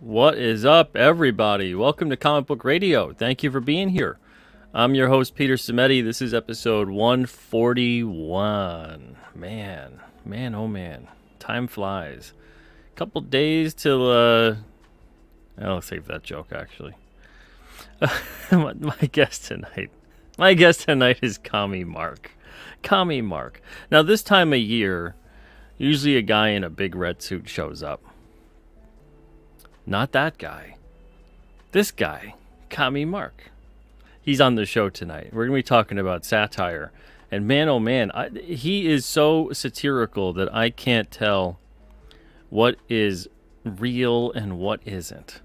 What is up, everybody? Welcome to Comic Book Radio. Thank you for being here. I'm your host, Peter Cimetti. This is episode 141. Man, oh man. Time flies. Couple days till, I'll save that joke, actually. My guest tonight is COMMIE Mark. COMMIE Mark. Now, this time of year, usually a guy in a big red suit shows up. Not that guy. This guy, COMMIE Mark. He's on the show tonight. We're going to be talking about Satire. And man, oh man, he is so satirical that I can't tell what is real and what isn't.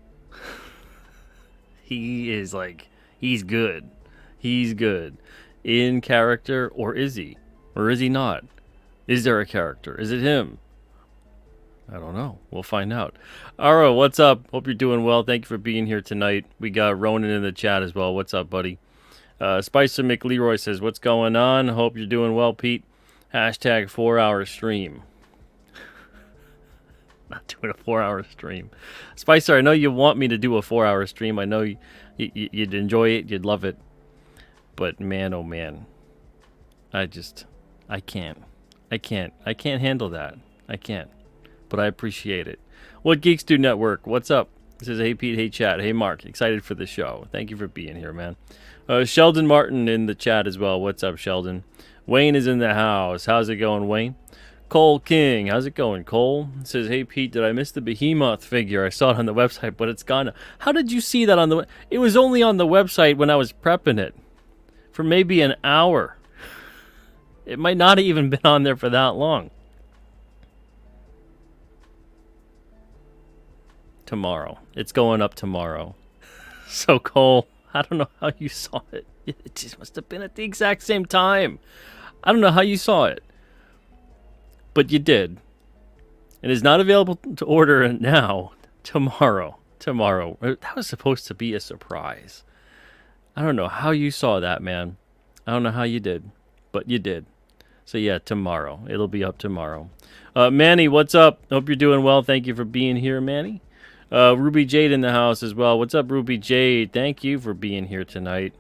He is like, he's good. He's good. In character, or is he? Or is he not? Is there a character? Is it him? I don't know. We'll find out. Ara, what's up? Hope you're doing well. Thank you for being here tonight. We got Ronan in the chat as well. What's up, buddy? Spicer McLeroy says, what's going on? Hope you're doing well, Pete. Hashtag 4-hour stream. Not doing a 4-hour stream. Spicer, I know you want me to do a 4-hour stream. I know you'd enjoy it. You'd love it. But man, oh man. I can't. I can't handle that. I can't. But I appreciate it. What Geeks Do Network? What's up? This is Hey Pete, hey chat, hey Mark. Excited for the show. Thank you for being here, man. Sheldon Martin in the chat as well. What's up, Sheldon? Wayne is in the house. How's it going, Wayne? Cole King. How's it going, Cole? Says, hey Pete, did I miss the Behemoth figure? I saw it on the website, but it's gone. How did you see that on the... It was only on the website when I was prepping it. For maybe an hour. It might not have even been on there for that long. Tomorrow. It's going up tomorrow. So, Cole, I don't know how you saw it. It just must have been at the exact same time. I don't know how you saw it. But you did. It is not available to order now. Tomorrow. That was supposed to be a surprise. I don't know how you saw that, man. I don't know how you did. But you did. So, yeah, tomorrow. It'll be up tomorrow. Manny, what's up? Hope you're doing well. Thank you for being here, Manny. Ruby Jade in the house as well. What's up, Ruby Jade? Thank you for being here tonight.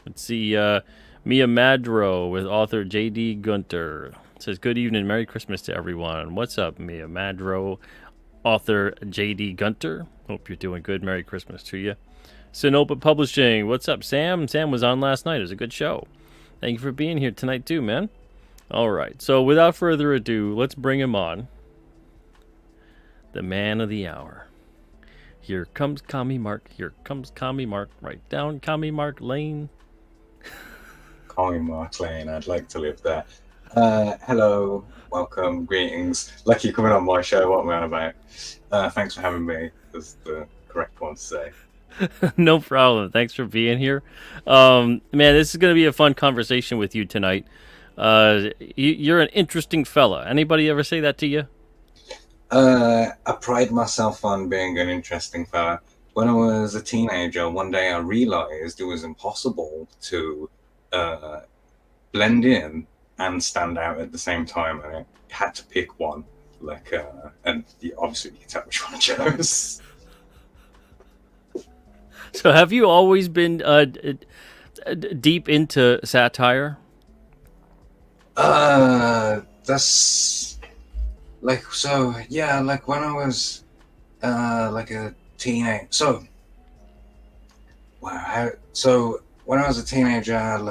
Let's see. Mia Madro with author J.D. Gunter. Says, good evening. Merry Christmas to everyone. What's up, Mia Madro? Author J.D. Gunter. Hope you're doing good. Merry Christmas to you. Sinopa Publishing. What's up, Sam? Sam was on last night. It was a good show. Thank you for being here tonight, too, man. All right. So, without further ado, let's bring him on. The man of the hour. Here comes COMMIE Mark. Here comes COMMIE Mark. Right down COMMIE Mark Lane. COMMIE Mark Lane. I'd like to live there. Hello. Welcome. Greetings. Lucky coming on my show. What am I on about? Thanks for having me. That's the correct one to say. No problem. Thanks for being here. Man, this is going to be a fun conversation with you tonight. You're an interesting fella. Anybody ever say that to you? I pride myself on being an interesting fella. When I was a teenager, one day I realized it was impossible to blend in and stand out at the same time, and I had to pick one. And obviously you can tell which one I chose. So have you always been deep into satire? That's... when I was a teenager. When I was a teenager, I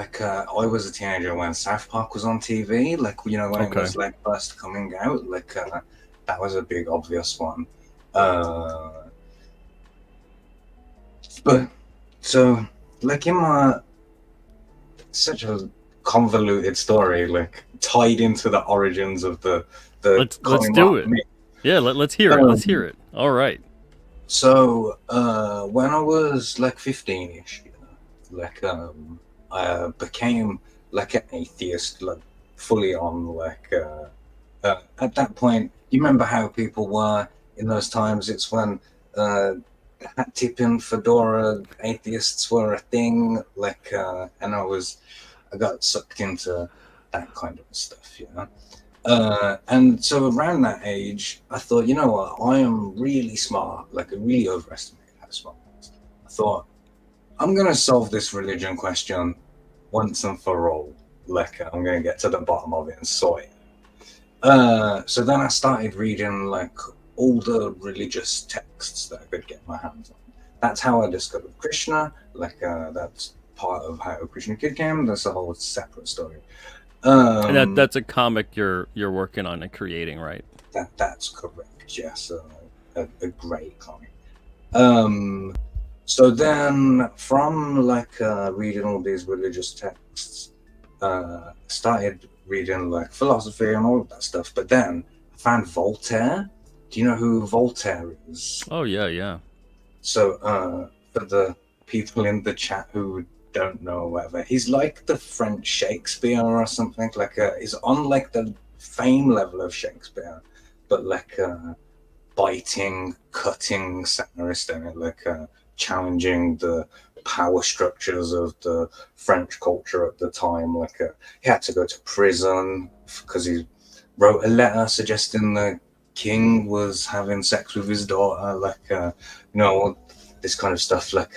was a teenager when South Park was on TV. When it was first coming out. That was a big obvious one. Such a convoluted story, tied into the origins of the let's do it. Yeah, let's hear it. Let's hear it. All right. So when I was 15ish, I became an atheist, fully on. At that point, you remember how people were in those times? It's when hat tipping fedora atheists were a thing, like, and I got sucked into that kind of stuff, you know. And so around that age, I thought, you know what, I am really smart. Like, I really overestimated how smart I was. I thought, I'm gonna solve this religion question once and for all. Like, I'm gonna get to the bottom of it and sort it. So then I started reading like all the religious texts that I could get my hands on. That's how I discovered Krishna. Like, that's part of how Krishna Kid came. That's a whole separate story. And that's a comic you're working on and creating, right? That's correct. Yes, a great comic. So then, from like reading all these religious texts, started reading like philosophy and all of that stuff. But then I found Voltaire. Do you know who Voltaire is? Oh yeah, yeah. So for the people in the chat who don't know, or whatever, he's like the French Shakespeare or something. Like, he's on like the fame level of Shakespeare, but like biting, cutting satirist in it, like challenging the power structures of the French culture at the time. Like, he had to go to prison because he wrote a letter suggesting the king was having sex with his daughter. Like, you know, this kind of stuff. Like,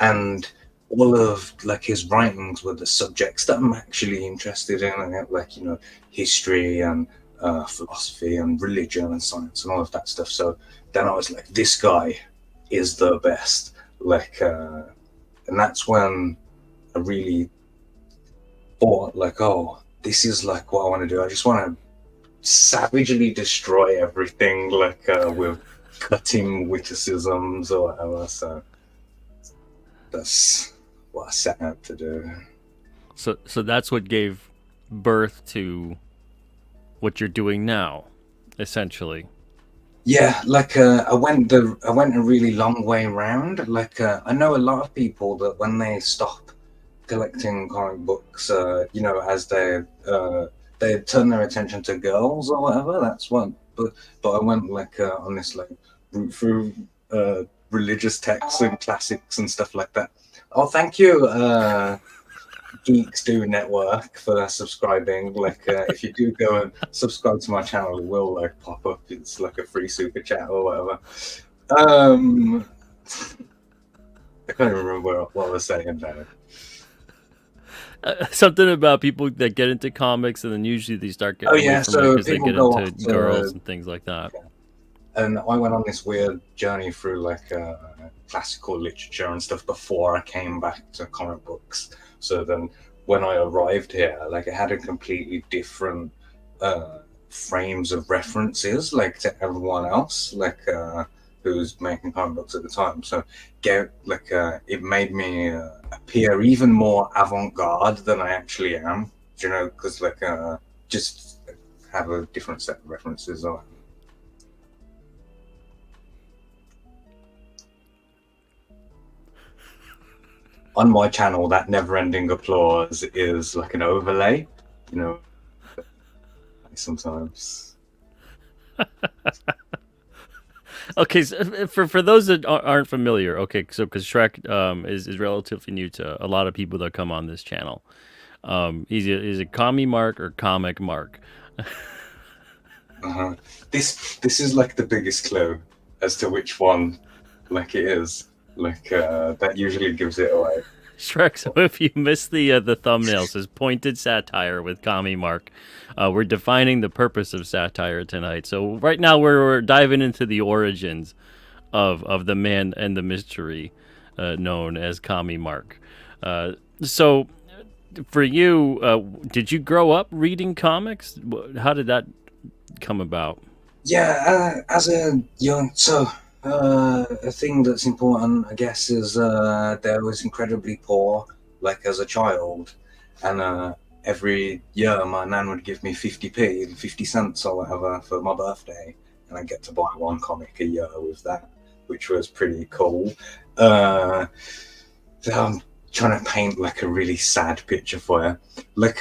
and all of like his writings were the subjects that I'm actually interested in, and like, you know, history and philosophy and religion and science and all of that stuff. So then I was like, this guy is the best. Like, and that's when I really thought, like, oh, this is like what I want to do. I just want to savagely destroy everything, like with cutting witticisms or whatever. So that's what I set out to do. So that's what gave birth to what you're doing now, essentially. Yeah, like I went a really long way around. Like, I know a lot of people that when they stop collecting comic books, you know, as they turn their attention to girls or whatever. That's what. But I went like on this like route through religious texts and classics and stuff like that. Oh, thank you, Geeks Do Network, for subscribing. Like, if you do go and subscribe to my channel, it will like pop up. It's like a free super chat or whatever. I can't even remember what I was saying now. Something about people that get into comics and then usually they start getting away from it because they get into girls and things like that. And I went on this weird journey through like classical literature and stuff before I came back to comic books. So then when I arrived here, like, it had a completely different frames of references, like, to everyone else, like who's making comic books at the time. So it made me appear even more avant-garde than I actually am, you know, because like just have a different set of references. Or on my channel, that never-ending applause is like an overlay, you know. Sometimes. Okay, so for those that aren't familiar, okay, so because Shrek is relatively new to a lot of people that come on this channel. Is it Commie Mark or Comic Mark? This is like the biggest clue as to which one, like, it is. Like, that usually gives it away. Shrek, so if you missed the thumbnail, says pointed satire with Commie Mark. We're defining the purpose of satire tonight. So right now we're diving into the origins of the man and the mystery known as Commie Mark. So for you, did you grow up reading comics? How did that come about? Yeah, as a young, a thing that's important, I guess, is that I was incredibly poor, like, as a child, and every year my nan would give me 50p, 50 cents or whatever for my birthday, and I get to buy one comic a year with that, which was pretty cool. So I'm trying to paint like a really sad picture for you. Like,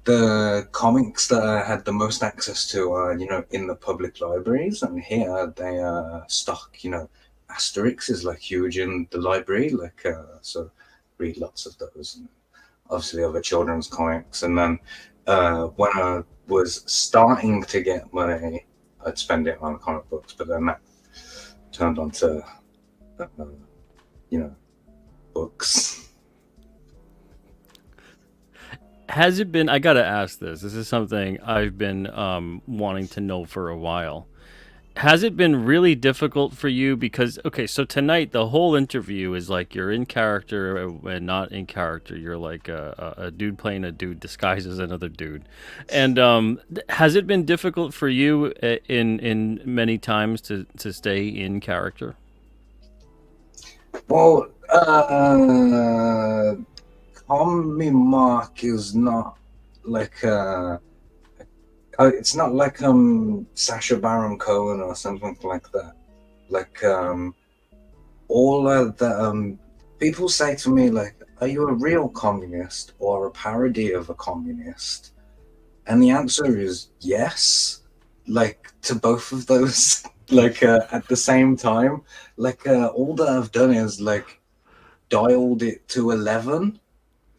the comics that I had the most access to are, you know, in the public libraries, and here they stock, you know, Asterix is like huge in the library, like so read lots of those, and obviously other children's comics. And then when I was starting to get money, I'd spend it on comic books, but then that turned onto you know, books. Has it been? I gotta ask this. This is something I've been wanting to know for a while. Has it been really difficult for you? Because okay, so tonight the whole interview is like you're in character and not in character. You're like a dude playing a dude disguised as another dude. And has it been difficult for you in many times to stay in character? Well, Commie Mark is not like it's not like Sacha Baron Cohen or something like that. Like all of the people say to me like, "Are you a real communist or a parody of a communist?" And the answer is yes, like to both of those, like at the same time. Like all that I've done is like dialed it to 11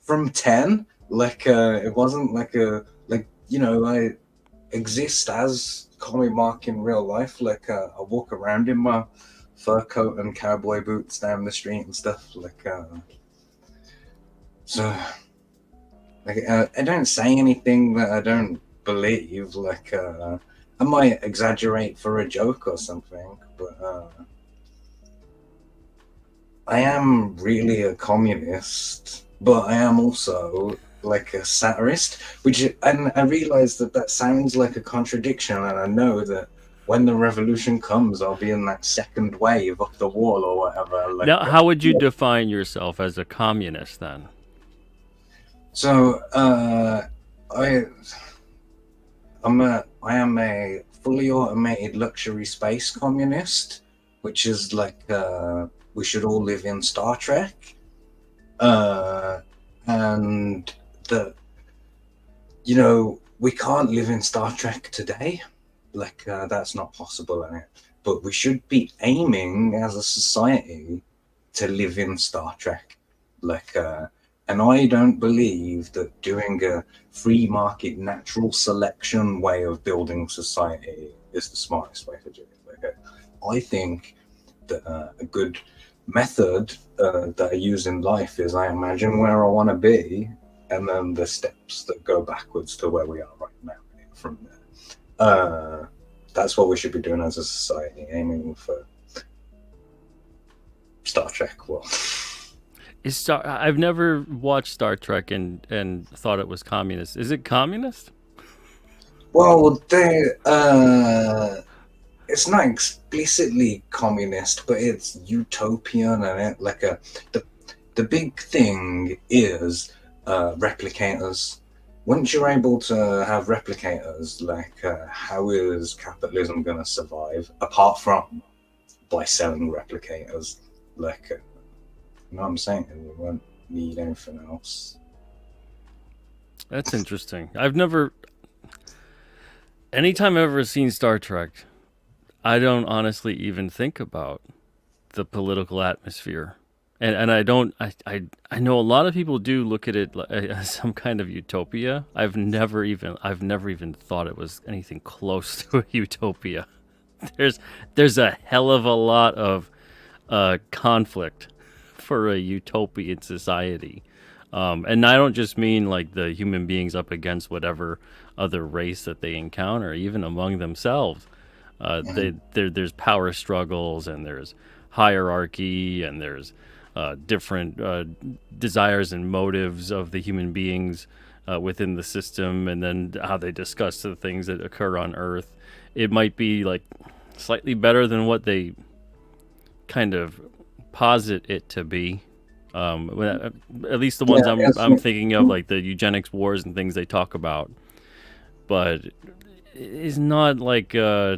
from 10. Like it wasn't like a like I exist as Commie Mark in real life. Like I walk around in my fur coat and cowboy boots down the street and stuff. Like so like I don't say anything that I don't believe. Like I might exaggerate for a joke or something, but I am really a communist, but I am also like a satirist, and I realize that that sounds like a contradiction, and I know that when the revolution comes, I'll be in that second wave up the wall or whatever. Like, Now, how would you define yourself as a communist then? so I I am a fully automated luxury space communist, which is like we should all live in Star Trek, and that we can't live in Star Trek today. Like that's not possible in it. But we should be aiming as a society to live in Star Trek. Like, and I don't believe that doing a free market natural selection way of building society is the smartest way to do it. Like, I think that a good method that I use in life is I imagine where I want to be, and then the steps that go backwards to where we are right now from there. That's what we should be doing as a society, aiming for Star Trek. Well, I've never watched Star Trek and thought it was communist. Is it communist? well, it's not explicitly communist, but it's utopian, and it like the big thing is replicators. Once you're able to have replicators, like how is capitalism going to survive apart from by selling replicators? Like, you know what I'm saying? We won't need anything else. That's interesting. Anytime I've ever seen Star Trek, I don't honestly even think about the political atmosphere. And I don't I know a lot of people do look at it as some kind of utopia. I've never even thought it was anything close to a utopia. There's there's a hell of a lot of conflict for a utopian society. And I don't just mean like the human beings up against whatever other race that they encounter, even among themselves. There's power struggles and there's hierarchy and there's different desires and motives of the human beings within the system, and then how they discuss the things that occur on Earth. It might be like slightly better than what they kind of posit it to be. At least the ones I'm thinking of, like the eugenics wars and things they talk about. But it's not like I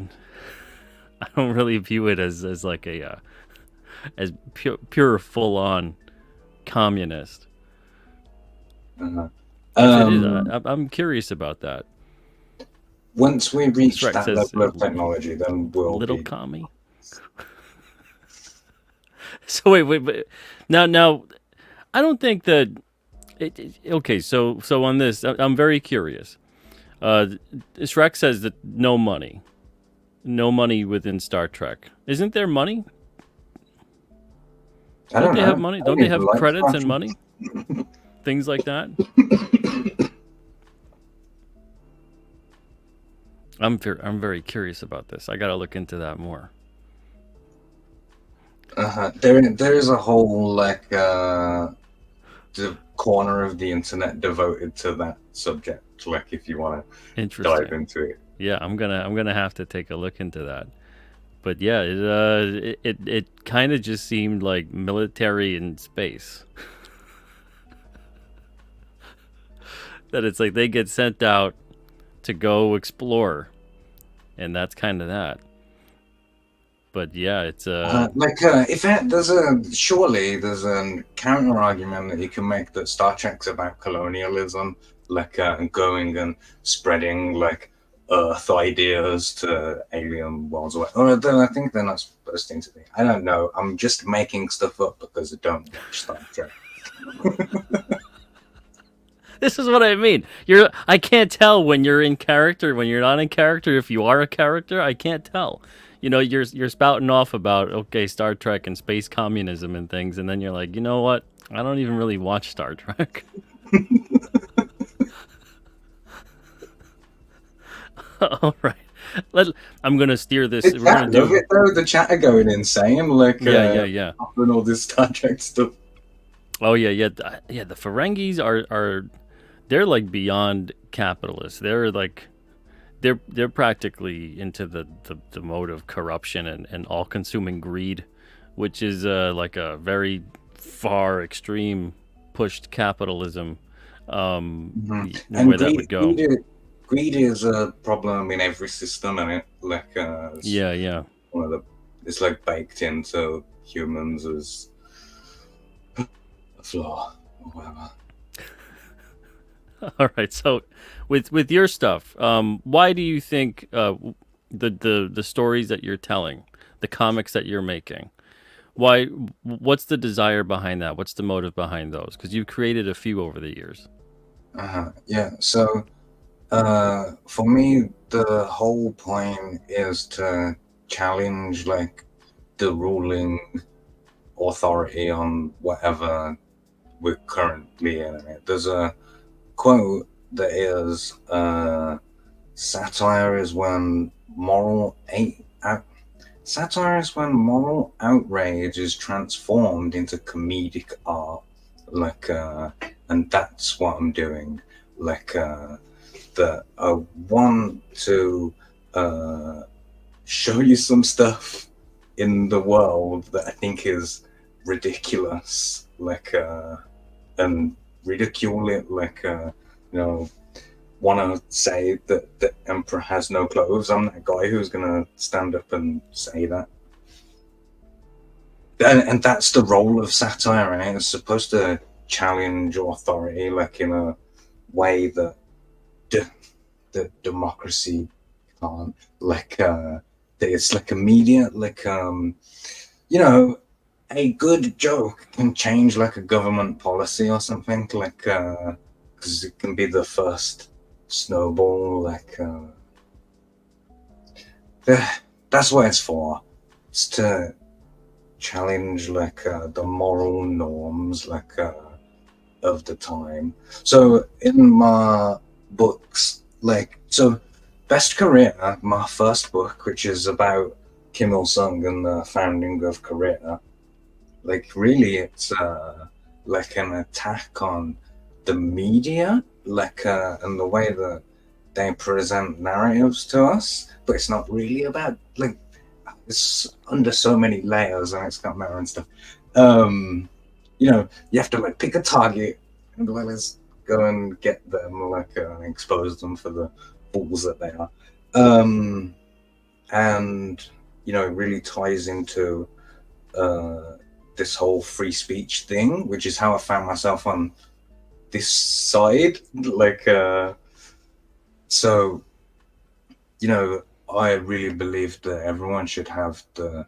don't really view it as like a as pure full on communist. Uh-huh. If it is, I'm curious about that. Once we reach Shrek that says level of technology, then we'll little be. commie. So wait. Now, I don't think that. Okay, so on this, I'm very curious. Shrek says that no money within Star Trek. Isn't there money? I Don't don't they have know. money? I Don't don't they even have like credits Star and Trek. money? Things like that. I'm very curious about this. I gotta look into that more. There is a whole like the corner of the internet devoted to that subject. Like, if you want to dive Interesting. into it. Yeah, I'm gonna have to take a look into that. But yeah, it kind of just seemed like military in space. That it's like they get sent out to go explore, and that's kind of that. But yeah, it's If there's there's a counter argument that you can make that Star Trek's about colonialism, and going and spreading like Earth ideas to alien worlds. Or then I think they're not supposed to be. I don't know. I'm just making stuff up because I don't watch Star Trek. this is what I mean. I can't tell when you're in character, when you're not in character. If you are a character, I can't tell. You're spouting off about okay Star Trek and space communism and things, and then you're like, you know what? I don't even really watch Star Trek. All right, I'm gonna steer this. The We're gonna chat love do. it though. The chat are going insane. Yeah. Offering all this Star Trek stuff. Oh yeah. The Ferengis are they're like beyond capitalists. They're like they're practically into the mode of corruption and all consuming greed, which is like a very far extreme pushed capitalism. And Where that would go. greed is a problem in every system, and it it's Yeah. one of the it's like baked into humans as a flaw or whatever. All right. So, with your stuff, why do you think the stories that you're telling, the comics that you're making, why? What's the desire behind that? What's the motive behind those? Because you've created a few over the years. Yeah. So for me, the whole point is to challenge like the ruling authority on whatever we're currently in. There's a quote that is satire is when satire is when moral outrage is transformed into comedic art, and that's what I'm doing. That I want to show you some stuff in the world that I think is ridiculous, and ridicule it, want to say that the emperor has no clothes. I'm that guy who's gonna stand up and say that. And that's the role of satire, right? It's supposed to challenge authority, in a way that the democracy can't. That it's immediate, a good joke can change a government policy or something, because it can be the first snowball, that's what it's for. It's to challenge the moral norms of the time. So in my books, Best Korea, my first book, which is about Kim Il Sung and the founding of Korea, really it's an attack on the media, and the way that they present narratives to us, but it's not really about it's under so many layers, and it's got matter and stuff. You have to pick a target and let's go and get them, and expose them for the fools that they are. And it really ties into this whole free speech thing, which is how I found myself on this side. So, I really believe that everyone should have the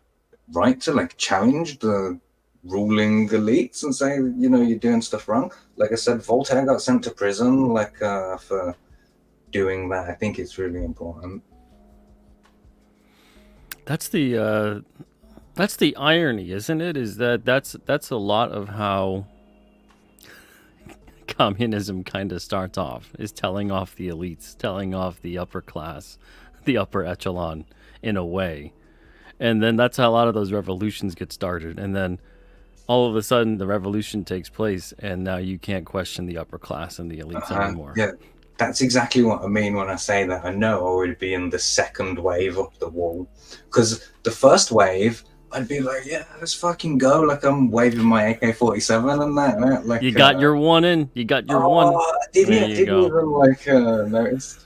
right to challenge the ruling elites and say, you know, you're doing stuff wrong. Like I said, Voltaire got sent to prison, like for doing that. I think it's really important. That's the irony, isn't it? Is that that's a lot of how communism kind of starts off, is telling off the elites, telling off the upper class, the upper echelon in a way. And then that's how a lot of those revolutions get started. And then all of a sudden the revolution takes place and now you can't question the upper class and the elites anymore. Yeah, that's exactly what I mean when I say that. I know I would be in the second wave up the wall, because the first wave, I'd be like, yeah, let's fucking go. Like I'm waving my AK-47 and that. Like You got your one in. You got your one. Did There you? you Did you go. even like notice?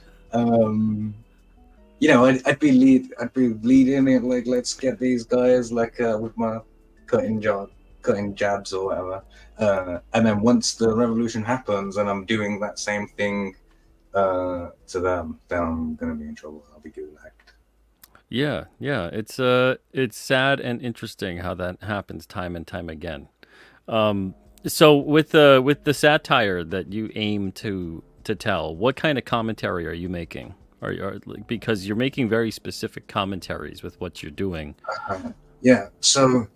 You know, I'd be leading it like, let's get these guys like with my cutting jabs or whatever. And then once the revolution happens and I'm doing that same thing to them, then I'm gonna be in trouble. I'll be gulagged. Yeah, yeah. It's sad and interesting how that happens time and time again. So with the satire that you aim to tell, what kind of commentary are you making? Because you're making very specific commentaries with what you're doing. Yeah. So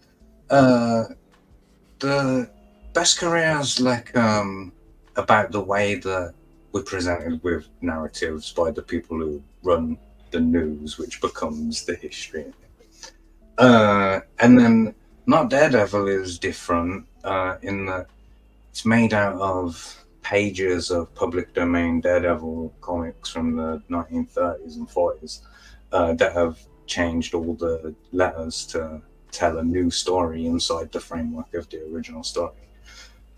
the best careers like about the way that we're presented with narratives by the people who run the news, which becomes the history. And then Not Daredevil is different in that it's made out of pages of public domain Daredevil comics from the 1930s and 40s that have changed all the letters to tell a new story inside the framework of the original story.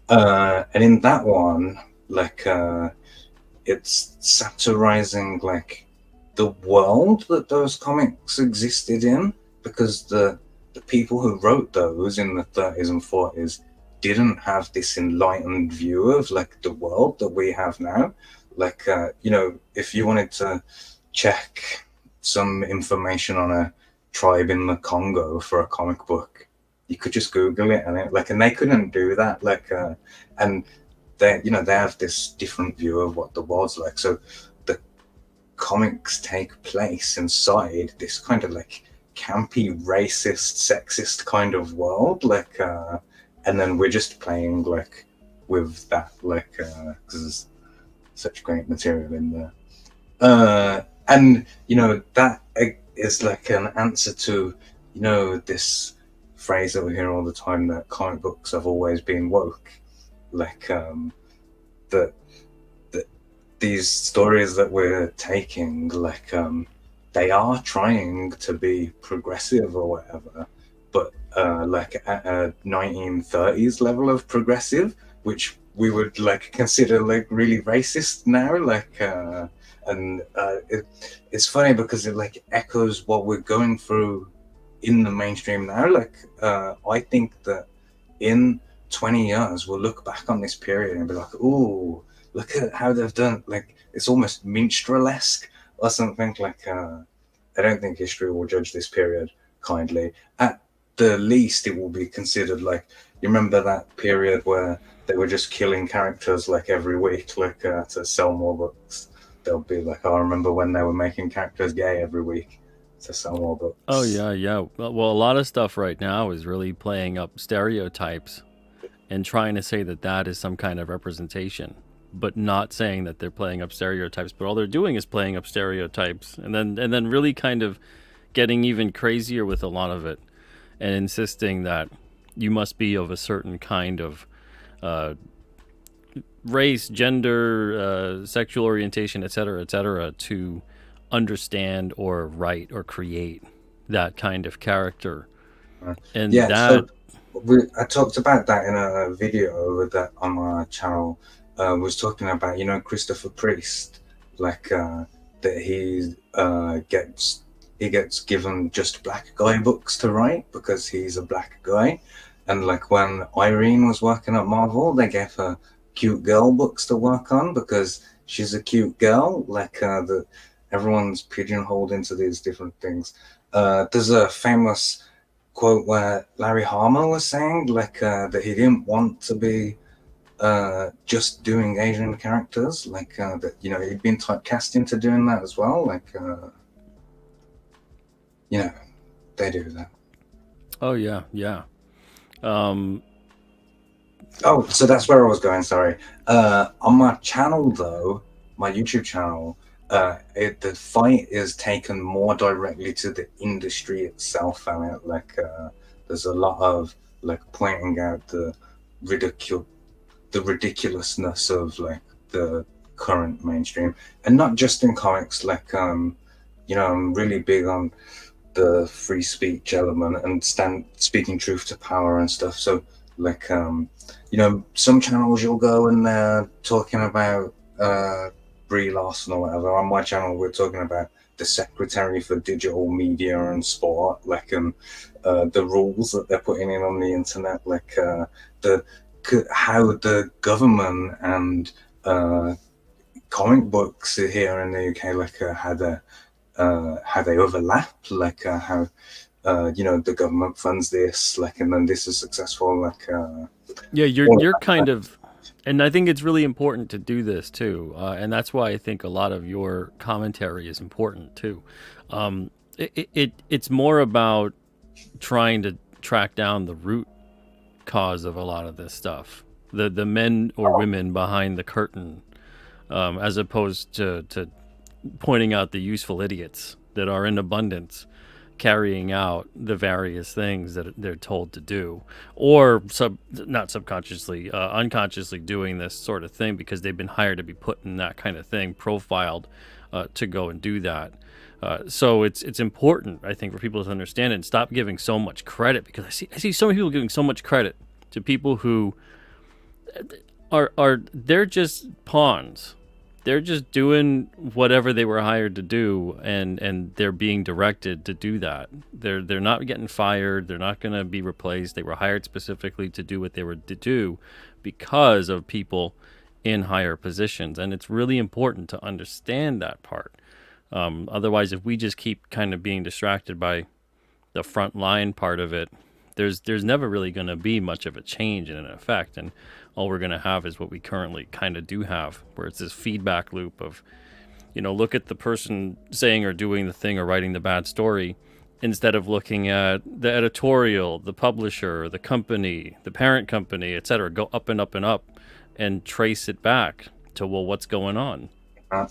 And in that one, like it's satirizing like the world that those comics existed in, because the people who wrote those in the 30s and 40s didn't have this enlightened view of like the world that we have now. Like you know, if you wanted to check some information on a tribe in the Congo for a comic book, you could just Google it, and they couldn't do that. Like and they, you know, they have this different view of what the world's like. So the comics take place inside this kind of like campy, racist, sexist kind of world, like and then we're just playing like with that, like because there's such great material in there. And you know, that is like an answer to, you know, this phrase that we hear all the time, that comic books have always been woke. Like that these stories that we're taking, like they are trying to be progressive or whatever, but like at a 1930s level of progressive, which we would like consider like really racist now. Like and it's funny because it like echoes what we're going through in the mainstream now. Like I think that in 20 years we'll look back on this period and be like, ooh, look at how they've done, like it's almost minstrel-esque or something. Like I don't think history will judge this period kindly. At the least, it will be considered like, you remember that period where they were just killing characters like every week, like to sell more books. They'll be like, oh, I remember when they were making characters gay every week to sell more books. Oh yeah, yeah. Well, a lot of stuff right now is really playing up stereotypes and trying to say that that is some kind of representation, but not saying that they're playing up stereotypes. But all they're doing is playing up stereotypes, and then really kind of getting even crazier with a lot of it, and insisting that you must be of a certain kind of race, gender, sexual orientation, etc., to understand or write or create that kind of character. And Yeah, that, so I talked about that in a video that on my channel. Was talking about, you know, Christopher Priest, like that he gets given just black guy books to write because he's a black guy, and like when Irene was working at Marvel, they gave her cute girl books to work on because she's a cute girl. Like everyone's pigeonholed into these different things. There's a famous quote where Larry Hama was saying like that he didn't want to be just doing Asian characters, like that he'd been typecast into doing that as well. Like you know they do that. Oh yeah, yeah. Um, Oh, so that's where I was going. Sorry. On my channel, though, my YouTube channel, the fight is taken more directly to the industry itself. I mean, like, there's a lot of like pointing out the ridiculousness of like the current mainstream, and not just in comics. Like, I'm really big on the free speech element and speaking truth to power and stuff. So like some channels you'll go and they're talking about Brie Larson or whatever. On my channel we're talking about the Secretary for Digital Media and Sport, like the rules that they're putting in on the internet, like the how the government and comic books here in the UK, like how they overlap, like how the government funds this, like, and then this is successful, like yeah, you're all of you're that. kind of, and I think it's really important to do this too, and that's why I think a lot of your commentary is important too. It's more about trying to track down the root cause of a lot of this stuff, the men or women behind the curtain, as opposed to pointing out the useful idiots that are in abundance carrying out the various things that they're told to do, or not subconsciously, unconsciously doing this sort of thing because they've been hired to be put in that kind of thing, profiled to go and do that. So it's important, I think, for people to understand it and stop giving so much credit, because I see so many people giving so much credit to people who are they're just pawns. They're just doing whatever they were hired to do, and they're being directed to do that. They're not getting fired. They're not going to be replaced. They were hired specifically to do what they were to do because of people in higher positions, and it's really important to understand that part. Otherwise, if we just keep kind of being distracted by the front line part of it, there's never really going to be much of a change in an effect, and all we're going to have is what we currently kind of do have, where it's this feedback loop of, look at the person saying or doing the thing or writing the bad story, instead of looking at the editorial, the publisher, the company, the parent company, etc. Go up and up and up and trace it back to, well, what's going on.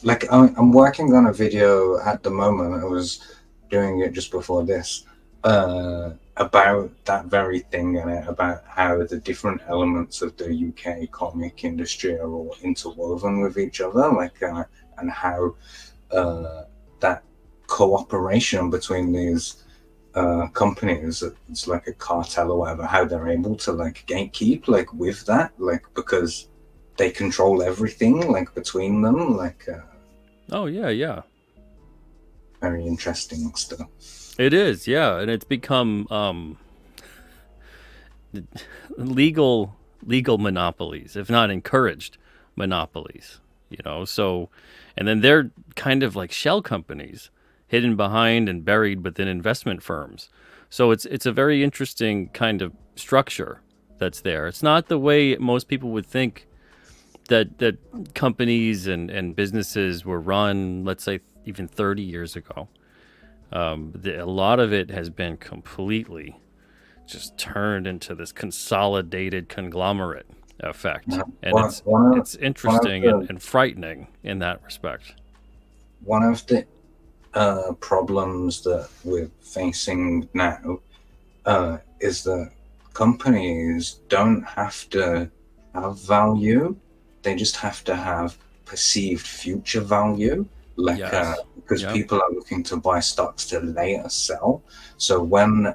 Like I'm working on a video at the moment. I was doing it just before this, about that very thing, and about how the different elements of the UK comic industry are all interwoven with each other, like and how that cooperation between these companies, it's like a cartel or whatever, how they're able to like gatekeep like with that, like because they control everything like between them, like Oh yeah, yeah. very interesting stuff. It is, yeah, and it's become legal monopolies, if not encouraged monopolies. So, and then they're kind of like shell companies, hidden behind and buried within investment firms. So it's a very interesting kind of structure that's there. It's not the way most people would think that companies and businesses were run, let's say even 30 years ago. A lot of it has been completely just turned into this consolidated conglomerate effect, and it's interesting and frightening in that respect. One of the problems that we're facing now is that companies don't have to have value; they just have to have perceived future value. Like Yes. because Yep. people are looking to buy stocks to later sell. So when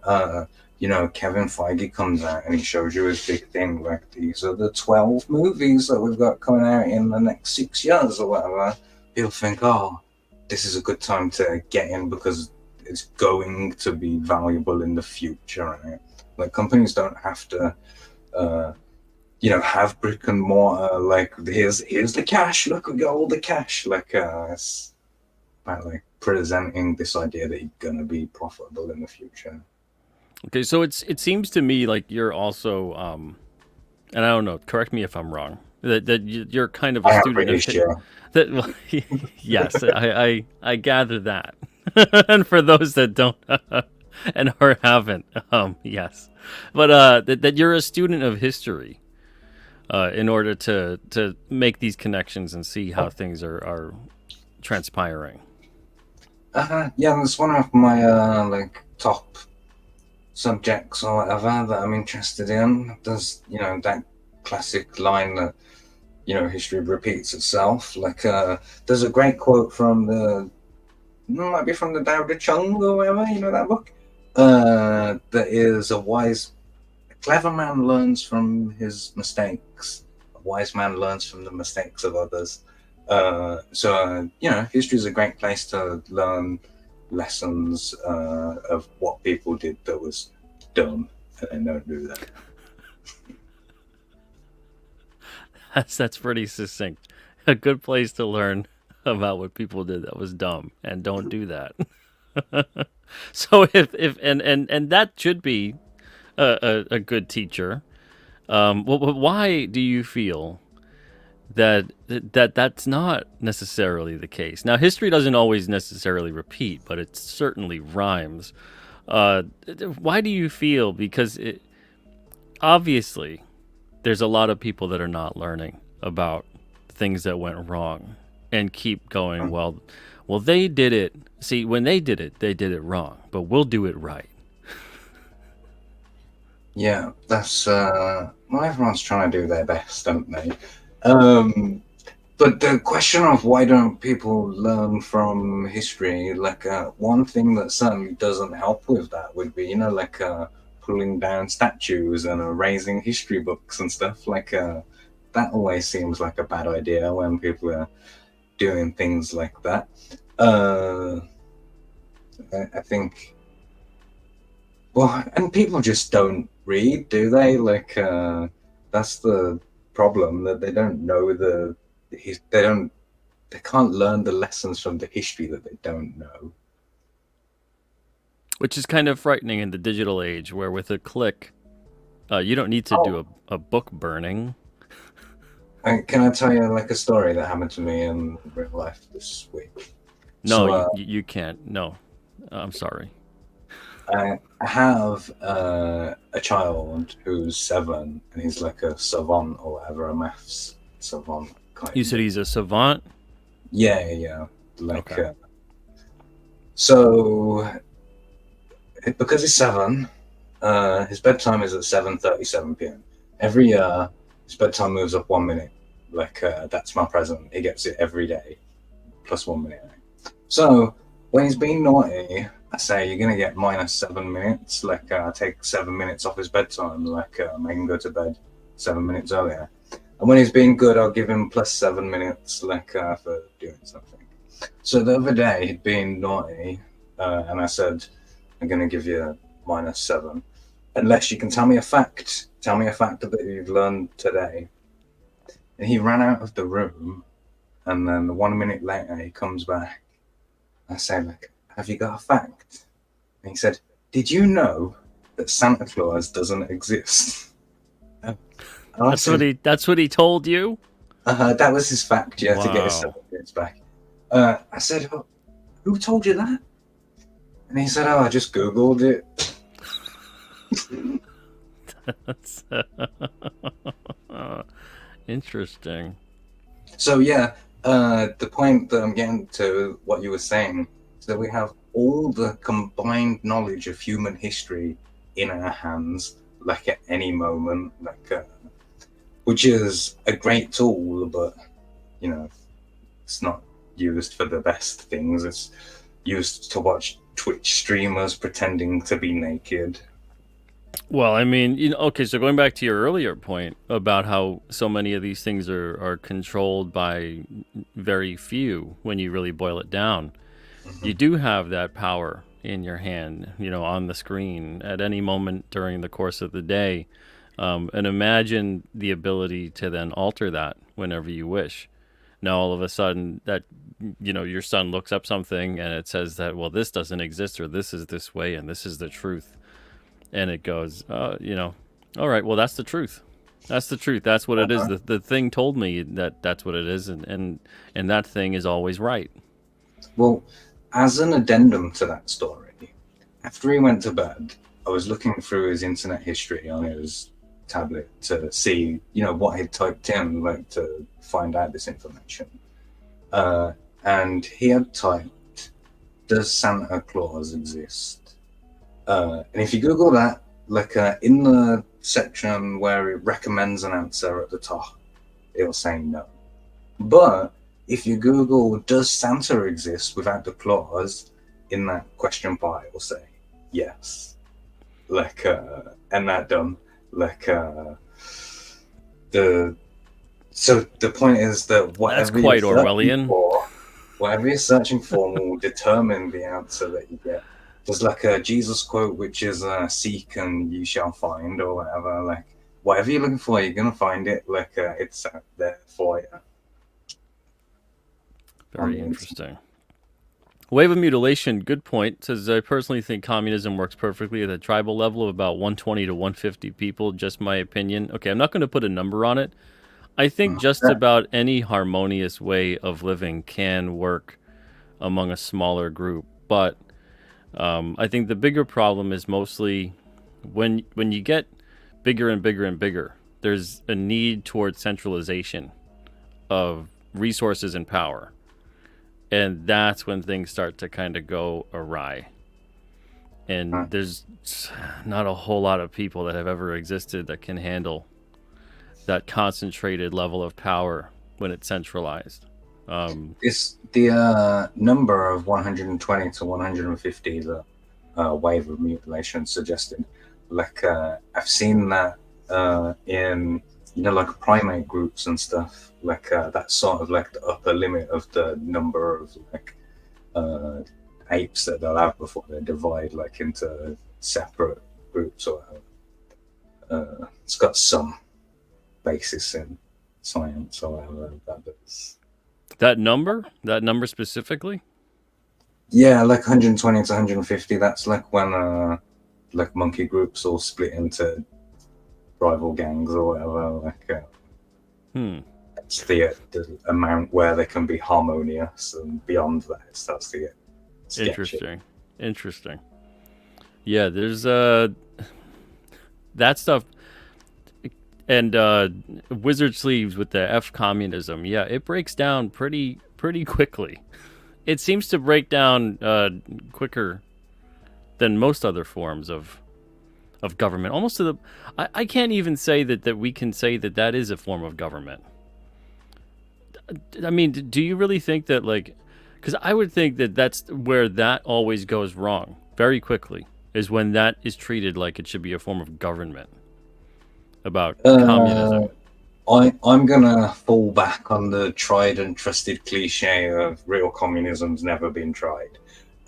Kevin Feige comes out and he shows you his big thing, like these are the 12 movies that we've got coming out in the next 6 years or whatever, people think, oh, this is a good time to get in because it's going to be valuable in the future. Right? Like companies don't have to have brick and mortar, like here's the cash, look, we got all the cash. Like it's about like presenting this idea that you're gonna be profitable in the future. Okay, so it seems to me like you're also and I don't know, correct me if I'm wrong. You're kind of a I am student of pretty sure. that. Well, yes, I gather that. And for those that don't and or haven't, yes, but that you're a student of history in order to make these connections and see how things are transpiring. Yeah, that's one of my like top subjects or whatever that I'm interested in. There's, that classic line that, history repeats itself. Like, there's a great quote from might be from the Tao Te Ching or whatever, that book. That is a clever man learns from his mistakes. A wise man learns from the mistakes of others. History is a great place to learn lessons of what people did that was dumb, and they don't do that. That's pretty succinct. A good place to learn about what people did that was dumb, and don't do that. So if and that should be a good teacher. Why do you feel that's not necessarily the case? Now, history doesn't always necessarily repeat, but it certainly rhymes. Uh, why do you feel? Because obviously there's a lot of people that are not learning about things that went wrong and keep going. Well, they did it. See, when they did it wrong, but we'll do it right. Yeah, that's everyone's trying to do their best, don't they? Um, but the question of why don't people learn from history, like one thing that certainly doesn't help with that would be, like pulling down statues and erasing history books and stuff. Like that always seems like a bad idea when people are doing things like that. Uh, I think, well, and people just don't read, do they? Like, that's the problem, that they don't know they can't learn the lessons from the history that they don't know. Which is kind of frightening in the digital age, where with a click, you don't need to Oh, do a book burning. can I tell you like a story that happened to me in real life this week? No, So, you can't. No, I'm sorry. I have a child who's 7, and he's like a savant or whatever, a maths savant You kind said of. he's a savant. Yeah. Like, Okay. so because he's 7, his bedtime is at 7:37 p.m. Every year, his bedtime moves up 1 minute. Like, that's my present. He gets it every day, plus 1 minute. So when he's being naughty, I say you're gonna get -7 minutes. Like, take 7 minutes off his bedtime. Like, make him go to bed 7 minutes earlier. And when he's being good, I'll give him +7 minutes, like for doing something. So the other day he'd been naughty, and I said, I'm gonna give you -7, unless you can tell me a fact. Tell me a fact that you've learned today. And he ran out of the room, and then 1 minute later he comes back. I say, like, have you got a fact? And he said, did you know that Santa Claus doesn't exist? And I said, That's what he told you. that was his fact, yeah, to get his Wow. 7 minutes back. I said, oh, who told you that? And he said, oh, I just Googled it. That's interesting. So, yeah, the point that I'm getting to, what you were saying, is that we have all the combined knowledge of human history in our hands, like at any moment, like, which is a great tool, but, it's not used for the best things. It's used to watch Twitch streamers pretending to be naked. Well, I mean, okay, so going back to your earlier point about how so many of these things are controlled by very few when you really boil it down, you do have that power in your hand, on the screen at any moment during the course of the day. And imagine the ability to then alter that whenever you wish. Now, all of a sudden, that, your son looks up something and it says that, well, this doesn't exist, or this is this way and this is the truth. and it goes, all right, well, that's the truth. That's the truth. That's what it is. The thing told me that that's what it is, and that thing is always right. Well, as an addendum to that story, after he went to bed, I was looking through his internet history on his tablet to see, what he'd typed in, like to find out this information. And he had typed, "Does Santa Claus exist?" And if you Google that, like in the section where it recommends an answer at the top, it'll say no. But if you Google "Does Santa exist?" without the clause, in that question part, it will say yes. Like, and that done. Like, so the point is that That's quite Orwellian. whatever you're searching for will determine the answer that you get. There's like a Jesus quote, which is "Seek and you shall find," or whatever. Like, whatever you're looking for, you're gonna find it. Like, it's out there for you. Very interesting. Wave of Mutilation, good point. Says, I personally think communism works perfectly at the tribal level of about 120 to 150 people. Just my opinion. Okay, I'm not going to put a number on it. I think just about any harmonious way of living can work among a smaller group. But I think the bigger problem is mostly when you get bigger and bigger and bigger, there's a need towards centralization of resources and power. And that's when things start to kind of go awry. And there's not a whole lot of people that have ever existed that can handle that concentrated level of power when it's centralized. It's the number of 120 to 150 that Wave of Mutilation suggested. Like, I've seen that in like primate groups and stuff. Like, that's sort of like the upper limit of the number of like apes that they'll have before they divide like into separate groups or whatever. It's got some basis in science or whatever that is. That number specifically? Yeah, like 120 to 150. That's like when like monkey groups all split into rival gangs or whatever. Like, that's the amount where they can be harmonious, and beyond that, it starts to get sketchy. Interesting. Yeah, there's that stuff. And Wizard Sleeves with the F communism, yeah, it breaks down pretty quickly. It seems to break down quicker than most other forms of government. Almost to the, I can't even say that we can say that is a form of government. I mean, do you really think that, like, because I would think that that's where that always goes wrong very quickly, is when that is treated like it should be a form of government. About communism. I'm gonna fall back on the tried and trusted cliche of real communism's never been tried.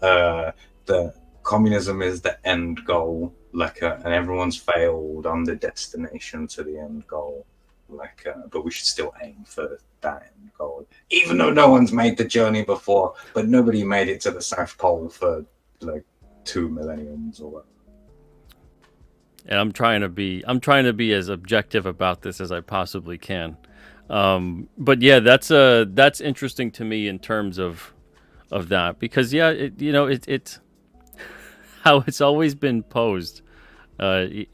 The communism is the end goal, like, and everyone's failed on the destination to the end goal. Like, but we should still aim for that end goal, even though no one's made the journey before. But nobody made it to the South Pole for like 2 millenniums or whatever. And I'm trying to be as objective about this as I possibly can. But yeah, that's interesting to me in terms of that, because yeah, it's how it's always been posed. I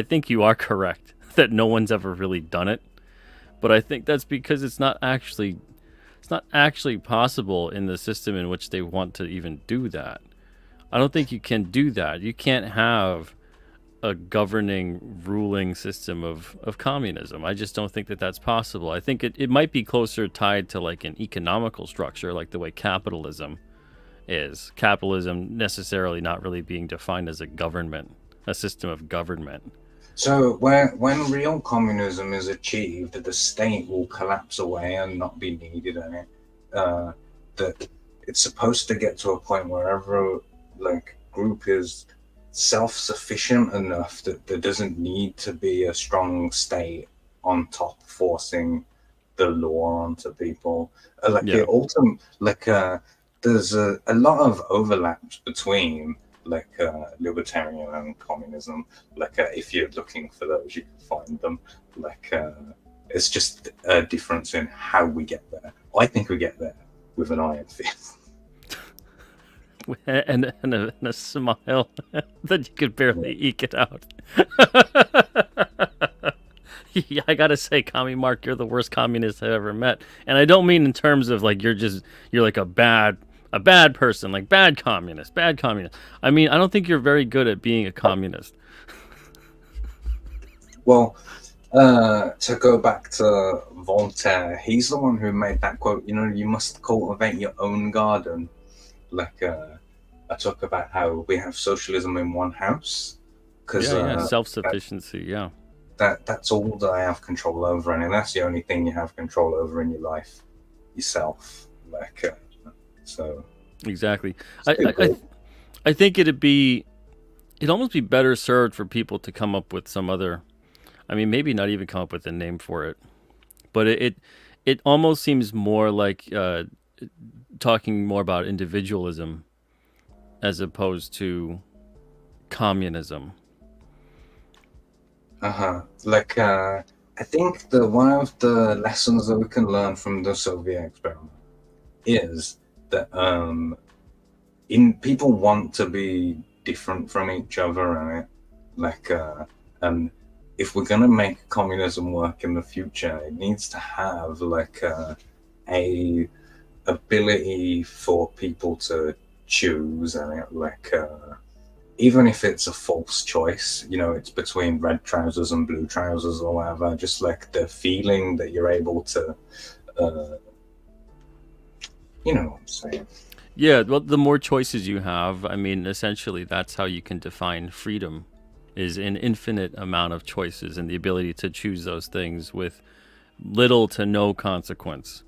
think you are correct that no one's ever really done it, but I think that's because it's not actually possible in the system in which they want to even do that. I don't think you can do that. You can't have a governing, ruling system of communism. I just don't think that that's possible. I think it might be closer tied to like an economical structure, like the way capitalism is. Capitalism necessarily not really being defined as a system of government. So when real communism is achieved, the state will collapse away and not be needed in it. That it's supposed to get to a point where every like group is self-sufficient enough that there doesn't need to be a strong state on top forcing the law onto people. The ultimate, like, there's a lot of overlaps between like libertarian and communism. Like if you're looking for those, you can find them. Like it's just a difference in how we get there. I think we get there with an iron fist. And a smile that you could barely eke it out. Yeah, I gotta say, Commie Mark, you're the worst communist I've ever met, and I don't mean in terms of like you're like a bad person, like bad communist, bad communist. I mean, I don't think you're very good at being a communist. Well, to go back to Voltaire, he's the one who made that quote. You know, you must cultivate your own garden. Like I talk about how we have socialism in one house because Yeah, self-sufficiency. Yeah, that's all that I have control over, and that's the only thing you have control over in your life, yourself. Like so, exactly. it's I, too I, I, good. I think it'd almost be better served for people to come up with some other. I mean, maybe not even come up with a name for it, but it almost seems more like talking more about individualism as opposed to communism. Like I think the one of the lessons that we can learn from the Soviet experiment is that in people want to be different from each other, right? Like and if we're gonna make communism work in the future, it needs to have like a ability for people to choose, and like even if it's a false choice, you know, it's between red trousers and blue trousers or whatever, just like the feeling that you're able to uh, you know what I'm saying. Yeah, well, the more choices you have, I mean, essentially, that's how you can define freedom, is an infinite amount of choices and the ability to choose those things with little to no consequence.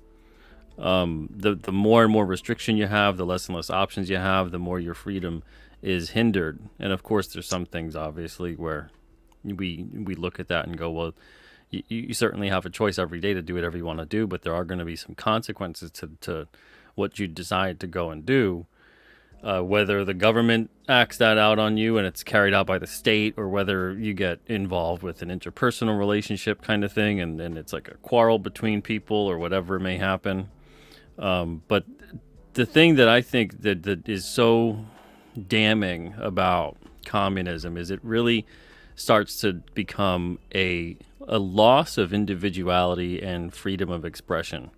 The more and more restriction you have, the less and less options you have, the more your freedom is hindered. And of course, there's some things obviously where we look at that and go, well, you certainly have a choice every day to do whatever you want to do, but there are going to be some consequences to what you decide to go and do. Whether the government acts that out on you and it's carried out by the state, or whether you get involved with an interpersonal relationship kind of thing, and then it's like a quarrel between people or whatever may happen. But the thing that I think that is so damning about communism is it really starts to become a loss of individuality and freedom of expression.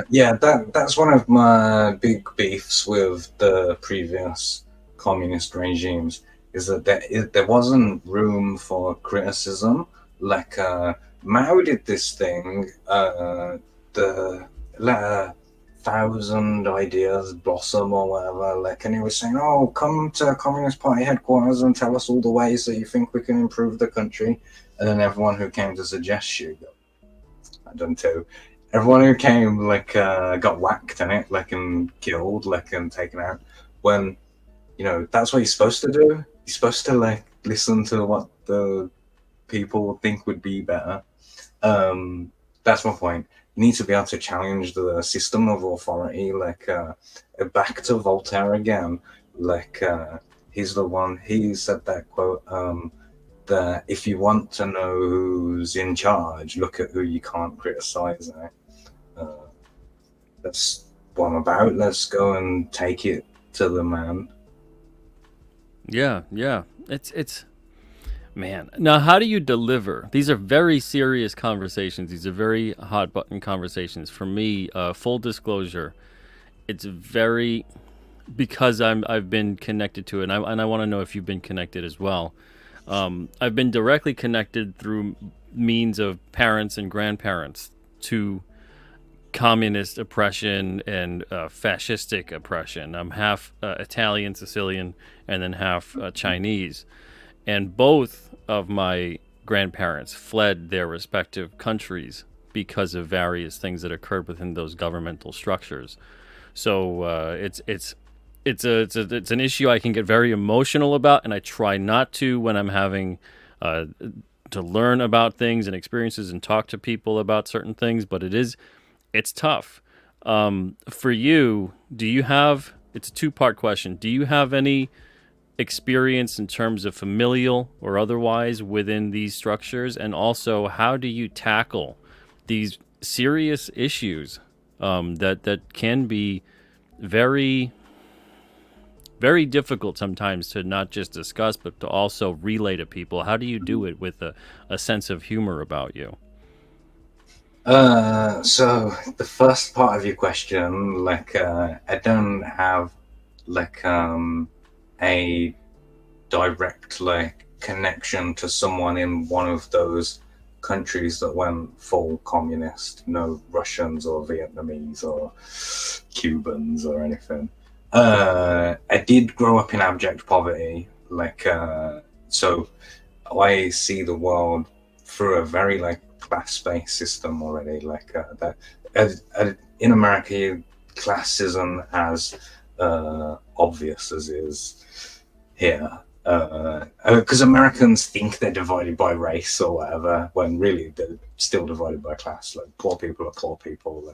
Yeah, that's one of my big beefs with the previous communist regimes is that there wasn't room for criticism. Like Mao did this thing, the let a thousand ideas blossom or whatever. Like, and he was saying, "Oh, come to Communist Party headquarters and tell us all the ways that you think we can improve the country." And then everyone who came to suggest you, I done too. Everyone who came like got whacked in it, like and killed, like and taken out. When you know that's what you're supposed to do. You're supposed to like listen to what the people think would be better. That's my point. You need to be able to challenge the system of authority. Like back to Voltaire again. Like he's the one. He said that quote. That if you want to know who's in charge, look at who you can't criticize. Right? Uh, that's what I'm about. Let's go and take it to the man. Yeah, yeah. It's man. Now, how do you deliver? These are very serious conversations. These are very hot button conversations. For me, full disclosure, it's very because I've been connected to it, and I want to know if you've been connected as well. I've been directly connected through means of parents and grandparents to communist oppression and fascistic oppression. I'm half Italian, Sicilian, and then half Chinese. And both of my grandparents fled their respective countries because of various things that occurred within those governmental structures. So it's an issue I can get very emotional about, and I try not to when I'm having to learn about things and experiences and talk to people about certain things. But it's tough. For you, do you have it's a two-part question. Do you have any experience in terms of familial or otherwise within these structures? And also, how do you tackle these serious issues that can be very, very difficult sometimes to not just discuss, but to also relay to people? How do you do it with a sense of humor about you? So the first part of your question, I don't have like a direct connection to someone in one of those countries that went full communist. No Russians or Vietnamese or Cubans or anything. I did grow up in abject poverty, so I see the world through a very class-based system already. In America, class isn't as obvious as is here. Because Americans think they're divided by race or whatever, when really they're still divided by class. Like poor people are poor people,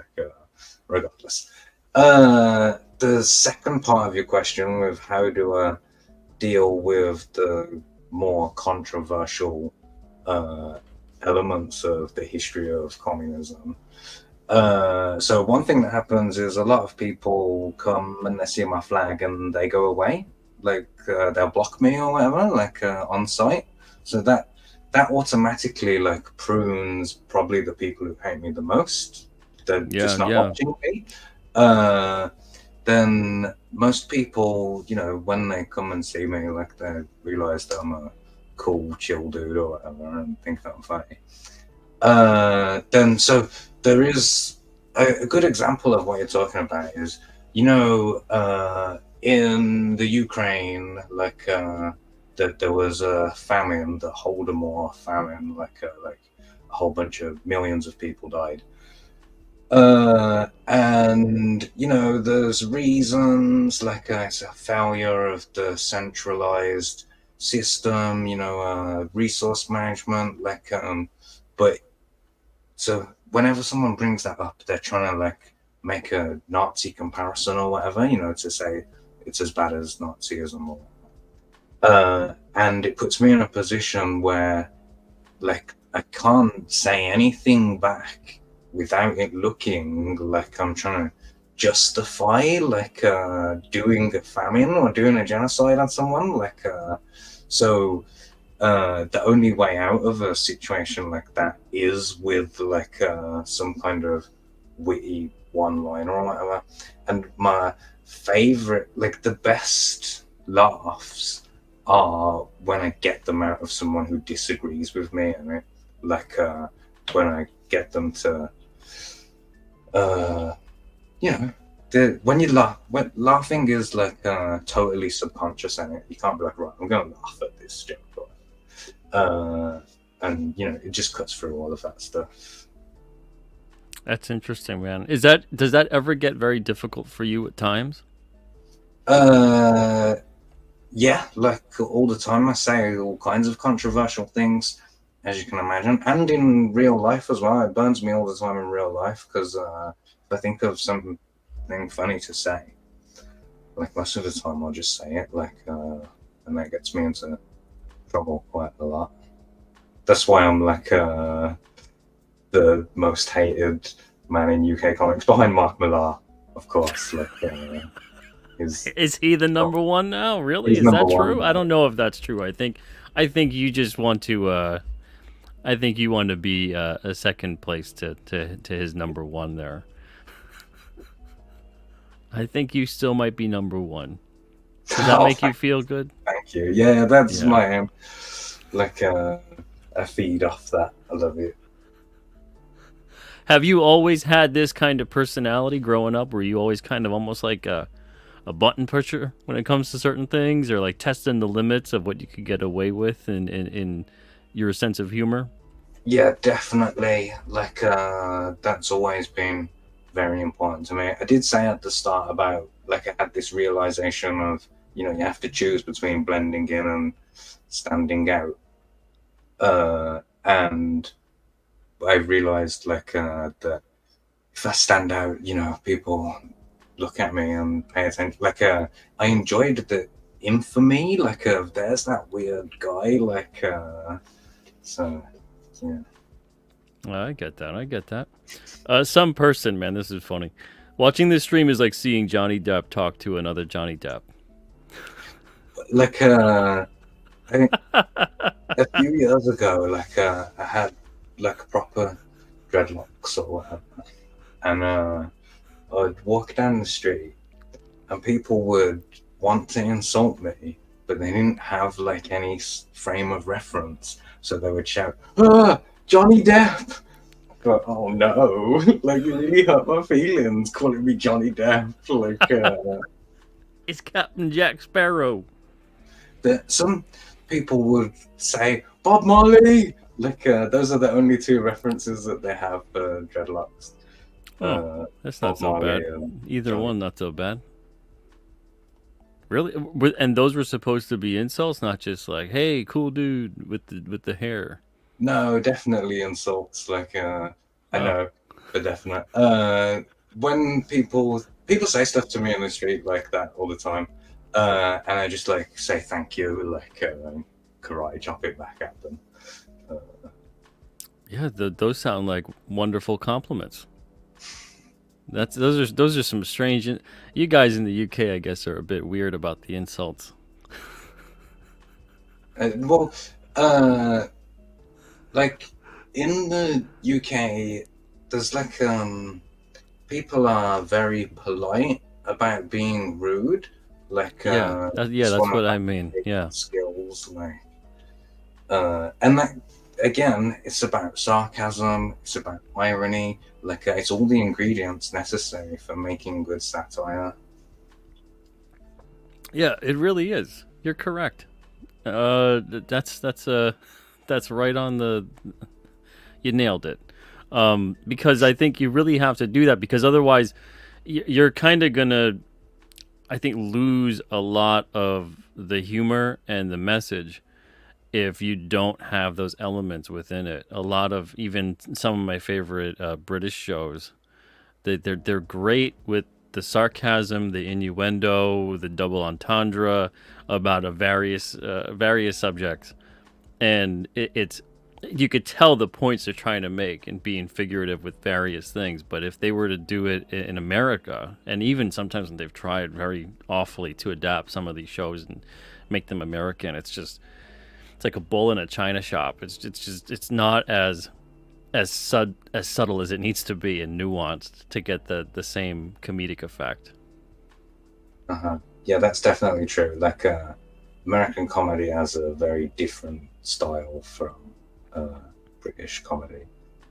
regardless. The second part of your question with how do I deal with the more controversial elements of the history of communism. So one thing that happens is a lot of people come and they see my flag and they go away, they'll block me or whatever, on site. So that automatically prunes probably the people who hate me the most. They're just not watching me. Then most people, when they come and see me, they realize that I'm a cool, chill dude or whatever, and think that I'm funny. Then so there is a good example of what you're talking about is, in the Ukraine, that there was a famine, the Holodomor famine, a whole bunch of millions of people died. And there's reasons it's a failure of the centralized system, resource management, but so whenever someone brings that up, they're trying to make a Nazi comparison or whatever, to say it's as bad as Nazism or and it puts me in a position where I can't say anything back without it looking like I'm trying to justify doing a famine or doing a genocide on someone. The only way out of a situation like that is with some kind of witty one-liner or whatever. And my favorite, the best laughs are when I get them out of someone who disagrees with me, and when I get them to when you laugh, when laughing is totally subconscious, and you can't be right, I'm gonna laugh at this joke, and it just cuts through all of that stuff. That's interesting, man. Does that ever get very difficult for you at times? Yeah, all the time I say all kinds of controversial things, as you can imagine, and in real life as well. It burns me all the time in real life because if I think of something funny to say, most of the time I'll just say it, and that gets me into trouble quite a lot. That's why I'm the most hated man in UK comics behind Mark Millar, of course. Is he the number one now? Really? He's Is that number true? one. I don't know if that's true. I think you just want to. I think you want to be a second place to his number one there. I think you still might be number one. Does that make you feel good? Thank you. Yeah, that's my aim. I feed off that. I love it. Have you always had this kind of personality growing up? Were you always kind of almost like a button pusher when it comes to certain things, or testing the limits of what you could get away with in your sense of humor? Yeah, definitely. That's always been very important to me. I did say at the start about I had this realization of you have to choose between blending in and standing out, and I realized that if I stand out, people look at me and pay attention. Like, I enjoyed the infamy. Like, there's that weird guy. Like, so yeah. I get that. I get that. Some person, man, this is funny. Watching this stream is like seeing Johnny Depp talk to another Johnny Depp. Like, I, a few years ago, like, I had like proper dreadlocks or whatever, and I'd walk down the street, and people would want to insult me, but they didn't have like any frame of reference, so they would shout, "Ah, Johnny Depp!" But oh no, like you really hurt my feelings calling me Johnny Depp. Like, It's Captain Jack Sparrow. that some people would say Bob Marley. Like, those are the only two references that they have for dreadlocks. That's not Bob so Marley bad. Either one, not so bad. Really? And those were supposed to be insults, not just like, "Hey, cool dude with the hair." No, definitely insults. Like, I know, for definite. When people say stuff to me in the street like that all the time, and I just like say thank you, like karate chop it back at them. Yeah, those sound like wonderful compliments. Those are some strange. You guys in the UK, I guess, are a bit weird about the insults. Well, like in the UK, there's like people are very polite about being rude. Like That's what I mean. Yeah, skills like, and that again, it's about sarcasm. It's about irony. Like, it's all the ingredients necessary for making good satire. yeah, it really is. You're correct. That's right on the. You nailed it. Because I think you really have to do that, because otherwise, you're kind of gonna, I think, lose a lot of the humor and the message if you don't have those elements within it. A lot of, even some of my favorite British shows, they're great with the sarcasm, the innuendo, the double entendre about various subjects, and it's you could tell the points they're trying to make and being figurative with various things. But if they were to do it in America, and even sometimes when they've tried very awfully to adapt some of these shows and make them American, it's like a bull in a china shop. It's not as subtle as it needs to be and nuanced to get the same comedic effect. Yeah, that's definitely true. Like, American comedy has a very different style from British comedy.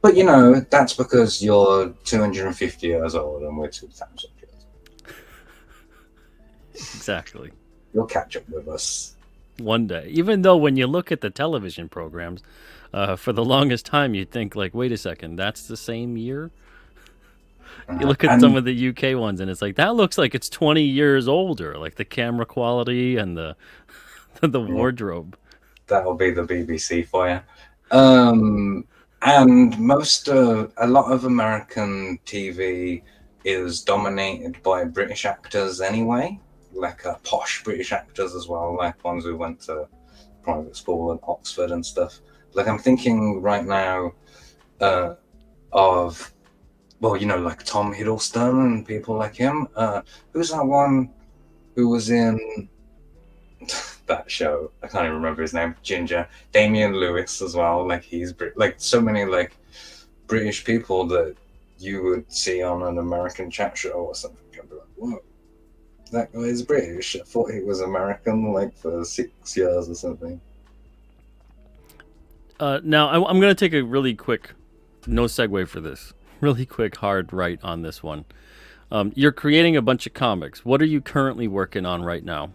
But you know, that's because you're 250 years old and we're 2,000 years old. Exactly. You'll catch up with us one day. Even though when you look at the television programs, for the longest time you'd think like, wait a second, that's the same year? You look at some of the UK ones and it's like, that looks like it's 20 years older, like the camera quality and the wardrobe. That'll be the BBC for you. And a lot of American TV is dominated by British actors anyway, like posh British actors as well, like ones who went to private school at Oxford and stuff. Like, I'm thinking right now of, well, you know, like Tom Hiddleston and people like him. Who's that one who was in that show? I can't even remember his name. Ginger. Damian Lewis as well. Like, he's like so many like British people that you would see on an American chat show or something. I'd be like, whoa, that guy is British. I thought he was American like for 6 years or something. Now I'm going to take a really quick, no segue for this, really quick hard right on this one. You're creating a bunch of comics. What are you currently working on right now?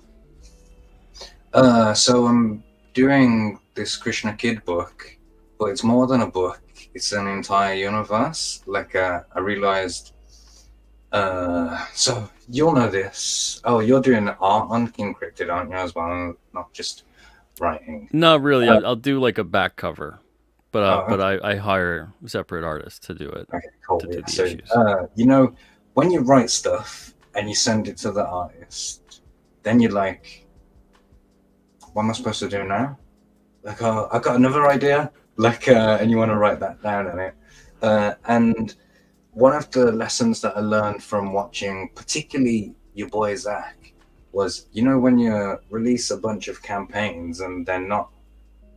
So I'm doing this Krishna Kid book, but it's more than a book. It's an entire universe. Like, I realized, so you'll know this. Oh, you're doing art on Encrypted, aren't you, as well? Not just writing. Not really. I'll do like a back cover, but I hire separate artists to do it. Okay, cool. To do the so, issues. you know, when you write stuff, and you send it to the artist, then you're like, what am I supposed to do now? Like, oh, I got another idea. Like, and you want to write that down in it. And one of the lessons that I learned from watching, particularly your boy Zach, was, you know, when you release a bunch of campaigns and they're not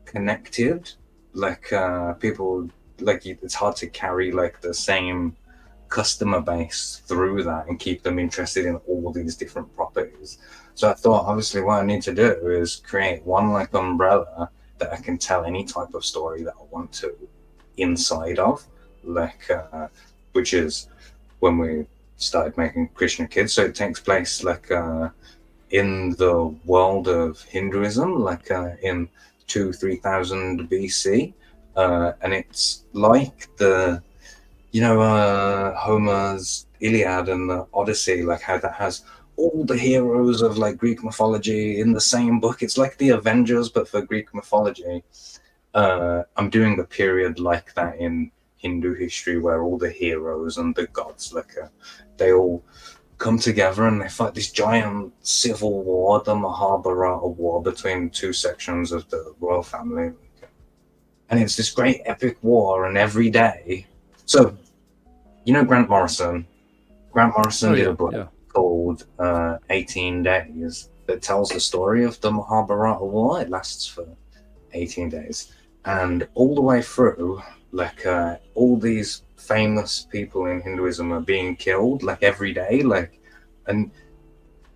connected, like people, like it's hard to carry like the same customer base through that and keep them interested in all these different properties. So I thought, obviously, what I need to do is create one like umbrella that I can tell any type of story that I want to inside of, like, which is when we started making Krishna Kids. So it takes place like in the world of Hinduism, like in 2-3,000 BC, and it's like the, you know, Homer's Iliad and the Odyssey, like how that has all the heroes of like Greek mythology in the same book. It's like the Avengers, but for Greek mythology. I'm doing a period like that in Hindu history where all the heroes and the gods, like, they all come together and they fight this giant civil war, the Mahabharata war between two sections of the royal family. And it's this great epic war, and every day. So, you know, Grant Morrison? Grant Morrison Oh did a yeah, book yeah. called 18 Days that tells the story of the Mahabharata war. It lasts for 18 days. And all the way through, like, all these famous people in Hinduism are being killed, like, every day. Like, and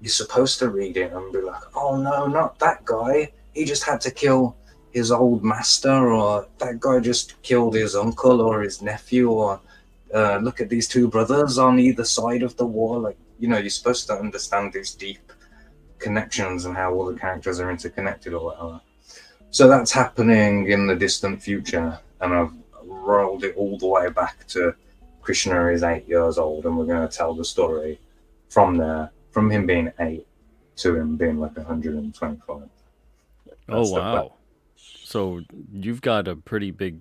you're supposed to read it and be like, oh no, not that guy. He just had to kill his old master, or that guy just killed his uncle or his nephew, or look at these two brothers on either side of the war. Like, you know, you're supposed to understand these deep connections and how all the characters are interconnected or whatever. So that's happening in the distant future, and I've rolled it all the way back to Krishna is 8 years old, and we're going to tell the story from there, from him being 8 to him being like 125. Oh That's the plan. wow. So you've got a pretty big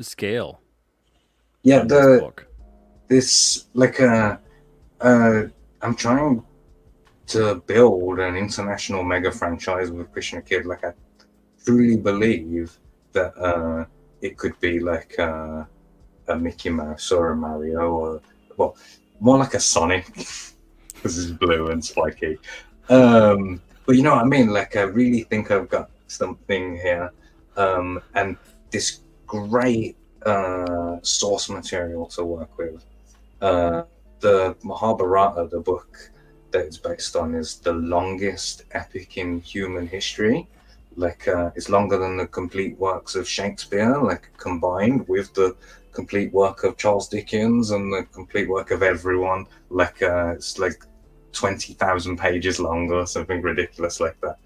scale Yeah, on this the book. this like uh I'm trying to build an international mega franchise with Krishna Kid. Like, I truly believe that it could be like a Mickey Mouse or a Mario, or, well, more like a Sonic because it's blue and spiky. But you know what I mean? Like, I really think I've got something here, and this great source material to work with. Uh, the Mahabharata, the book that it's based on, is the longest epic in human history. Like, it's longer than the complete works of Shakespeare, like combined with the complete work of Charles Dickens and the complete work of everyone. Like, it's like 20,000 pages long or something ridiculous like that.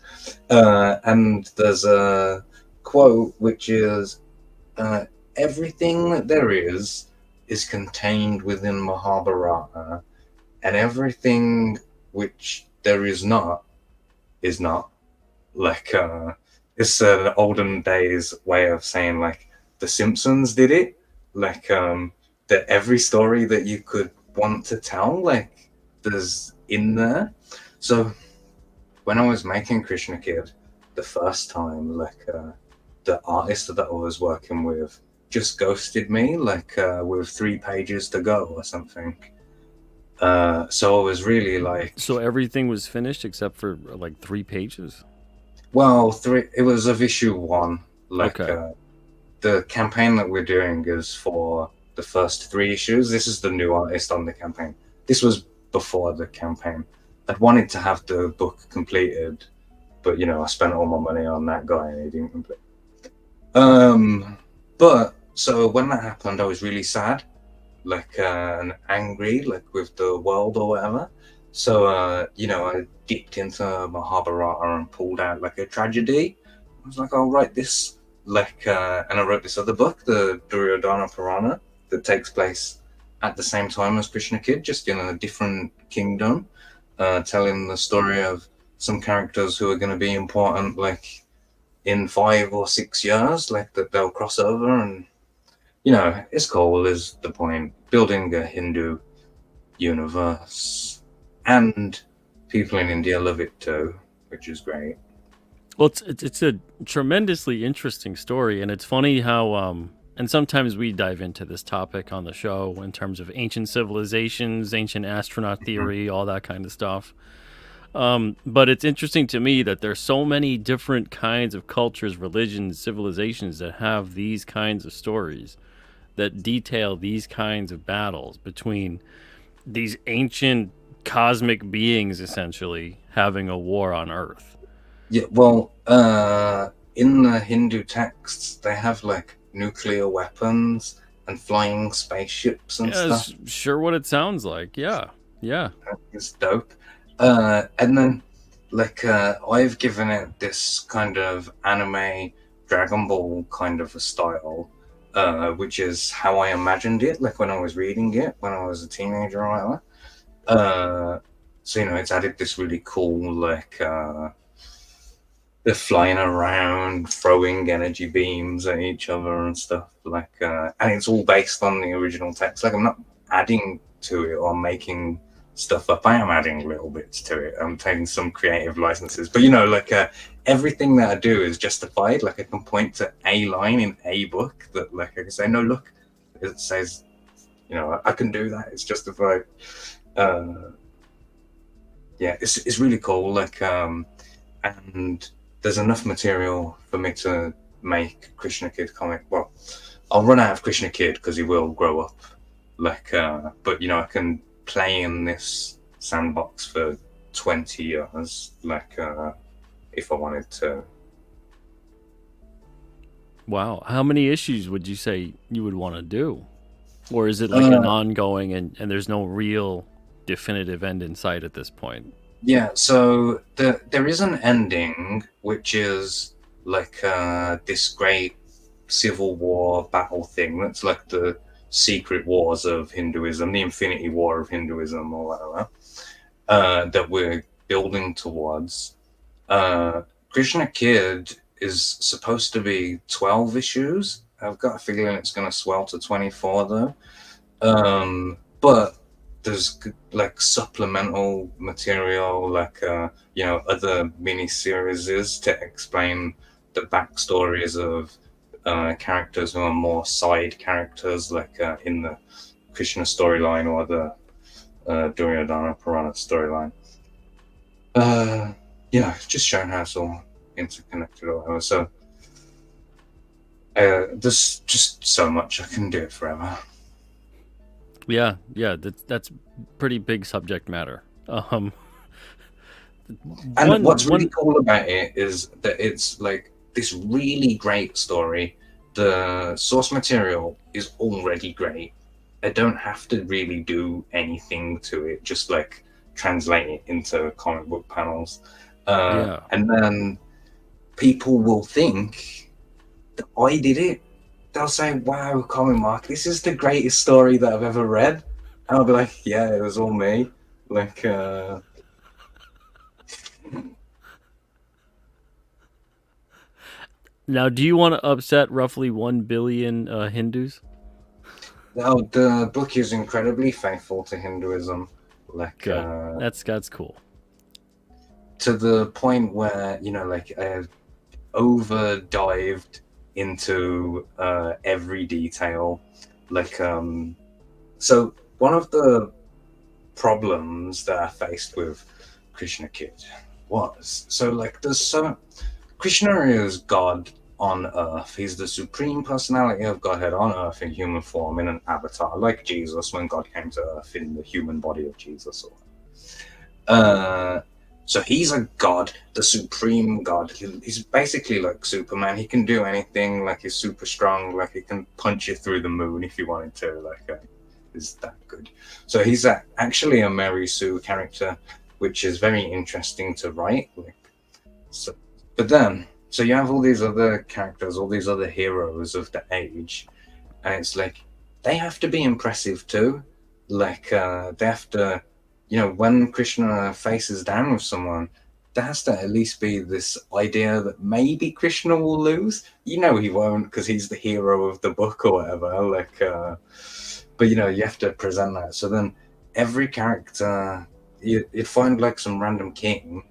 And there's a quote which is, uh, everything that there is contained within Mahabharata, and everything which there is not is not. Like, it's an olden days way of saying, like, The Simpsons did it. Like, that every story that you could want to tell, like, there's in there. So when I was making Krishna Kid the first time, like, the artist that I was working with just ghosted me, like, with 3 pages to go or something. So I was really like, So everything was finished except for like 3 pages. well, three. It was of issue one. Like, Okay. the campaign that we're doing is for the first 3 issues. This is the new artist on the campaign. This was before the campaign. I'd wanted to have the book completed, but you know, I spent all my money on that guy and he didn't complete. But so when that happened, I was really sad, like, and angry, like, with the world or whatever. So, you know, I dipped into Mahabharata and pulled out like a tragedy. I was like, I'll write this, like, and I wrote this other book, the Duryodhana Purana, that takes place at the same time as Krishna Kid, just in a different kingdom, telling the story of some characters who are going to be important, like, in 5 or 6 years, like, that they'll cross over. And you know, it's cool, is the point. Building a Hindu universe. and people in India love it too, which is great. Well, it's a tremendously interesting story, and it's funny how and sometimes we dive into this topic on the show in terms of ancient civilizations, ancient astronaut Mhm. theory, all that kind of stuff. But it's interesting to me that there's so many different kinds of cultures, religions, civilizations that have these kinds of stories that detail these kinds of battles between these ancient cosmic beings essentially having a war on Earth. Yeah, well, in the Hindu texts, they have like nuclear weapons and flying spaceships and Yeah, stuff. it's sure what it sounds like. Yeah, yeah. It's dope. And then, like, I've given it this kind of anime Dragon Ball kind of a style, which is how I imagined it, like when I was reading it when I was a teenager or whatever. So, it's added this really cool, like, they're flying around, throwing energy beams at each other and stuff. Like, and it's all based on the original text. Like, I'm not adding to it or making stuff up. I am adding little bits to it. I'm taking some creative licenses, but like, everything that I do is justified. Like, I can point to a line in a book that, like, I can say, no, look, it says, I can do that. It's justified. Uh, yeah, it's really cool. Like, and there's enough material for me to make Krishna Kid comic. Well, I'll run out of Krishna Kid because he will grow up. Like, but I can play in this sandbox for 20 years. Like, if I wanted to. Wow. How many issues would you say you would want to do? Or is it like an Uh, ongoing and there's no real definitive end in sight at this point? yeah. So there is an ending, which is like this great civil war battle thing. That's like the secret wars of Hinduism, the Infinity War of Hinduism, or whatever. That we're building towards. Krishna Kid is supposed to be 12 issues. I've got a feeling it's going to swell to 24 though. But there's like supplemental material, like other mini series to explain the backstories of characters who are more side characters, like in the Krishna storyline or the Duryodhana Purana storyline. Uh, just showing how it's all interconnected or whatever. So there's just so much I can do it forever. Yeah, yeah, that's pretty big subject matter. And One what's really one cool about it is that it's like this really great story. The source material is already great. I don't have to really do anything to it, just like translate it into comic book panels. yeah. And then people will think that I did it. They'll say, "Wow, Comic Mark, this is the greatest story that I've ever read." And I'll be like, "Yeah, it was all me." Like, Now, do you want to upset roughly 1 billion Hindus? oh, the book is incredibly faithful to Hinduism, like Good. That's cool. to the point where like over dived into every detail. Like, so one of the problems that I faced with Krishna Kid was like Krishna is God on Earth. He's the supreme personality of Godhead on Earth in human form, in an avatar, like Jesus when God came to Earth in the human body of Jesus. Uh, so he's a god, the supreme god. He's basically like Superman. He can do anything. Like, he's super strong. Like, he can punch you through the moon if you wanted to. Like, is that good? So he's actually a Mary Sue character, which is very interesting to write. Like, so, but then, so you have all these other characters, all these other heroes of the age, and it's like they have to be impressive too. Like, they have to, when Krishna faces down with someone, there has to at least be this idea that maybe Krishna will lose. He won't, because he's the hero of the book or whatever. Like, but you have to present that. So then every character you'd find like some random king,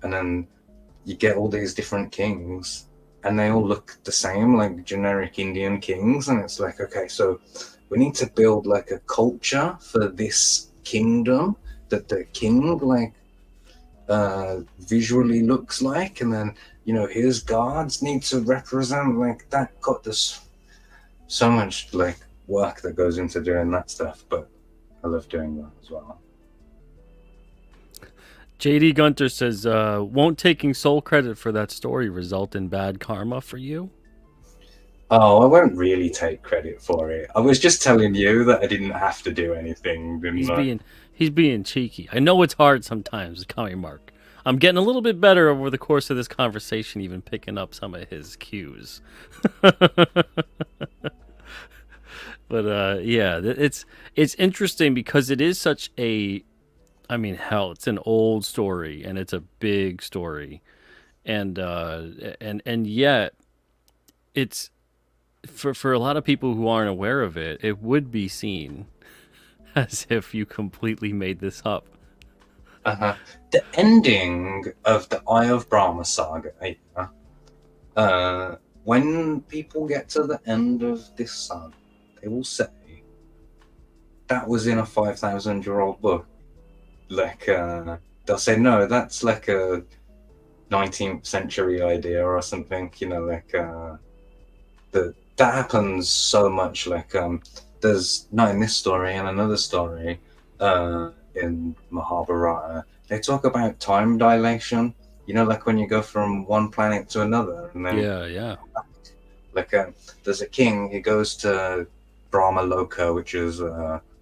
and then you get all these different kings, and they all look the same, like generic Indian kings. And it's like, okay, so we need to build like a culture for this kingdom that the king like visually looks like, and then his guards need to represent like that. Got this so much like work that goes into doing that stuff, but I love doing that as well. JD Gunter says, won't taking sole credit for that story result in bad karma for you? Oh, I won't really take credit for it. I was just telling you that I didn't have to do anything, didn't I? He's being cheeky. I know it's hard sometimes, Commie Mark. I'm getting a little bit better over the course of this conversation, even picking up some of his cues. But yeah, it's interesting because it is such a, I mean, hell, it's an old story and it's a big story, and yet it's for a lot of people who aren't aware of it, it would be seen as if you completely made this up. The ending of the Eye of Brahma saga, when people get to the end of this saga, they will say that was in a 5,000-year-old book. Like, they'll say, no, that's like a 19th century idea or something, like that happens so much. Like, there's not in this story, in another story, in Mahabharata, they talk about time dilation. Like when you go from one planet to another, and then Yeah. Like, there's a king. He goes to Brahma Loka, which is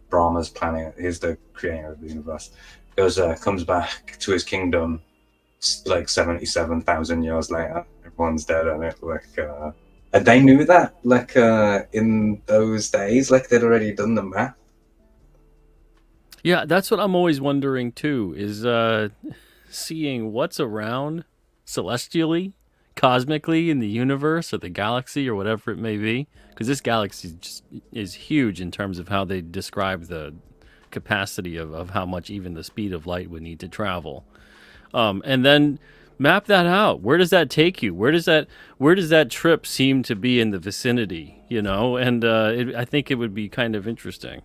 Brahma's planet. He's the creator of the universe. Comes back to his kingdom, like 77,000 years later. Everyone's dead, and it and they knew that, like, in those days, like they'd already done the math. Yeah, that's what I'm always wondering too, is seeing what's around celestially, cosmically in the universe or the galaxy or whatever it may be, because this galaxy just is huge in terms of how they describe the capacity of how much even the speed of light would need to travel. And then map that out. Where does that take you? Where does that trip seem to be in the vicinity? And I think it would be kind of interesting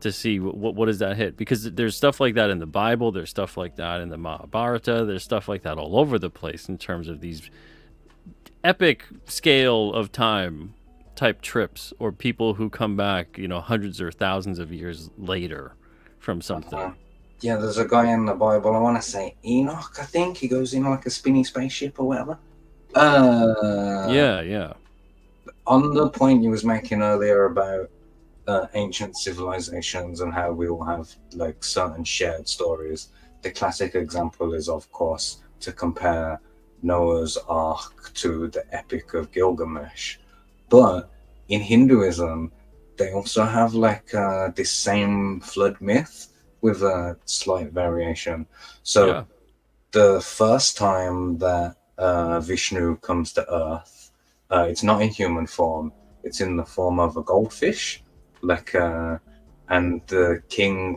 to see what does that hit, because there's stuff like that in the Bible, there's stuff like that in the Mahabharata, there's stuff like that all over the place in terms of these epic scale of time type trips, or people who come back, hundreds or thousands of years later from something. Yeah, there's a guy in the Bible, I want to say Enoch, I think. He goes in like a spinny spaceship or whatever. Yeah. On the point you was making earlier about ancient civilizations and how we all have like certain shared stories, the classic example is, of course, to compare Noah's Ark to the Epic of Gilgamesh. But in Hinduism, they also have like this same flood myth with a slight variation. So the first time that Vishnu comes to Earth, it's not in human form. It's in the form of a goldfish, and the king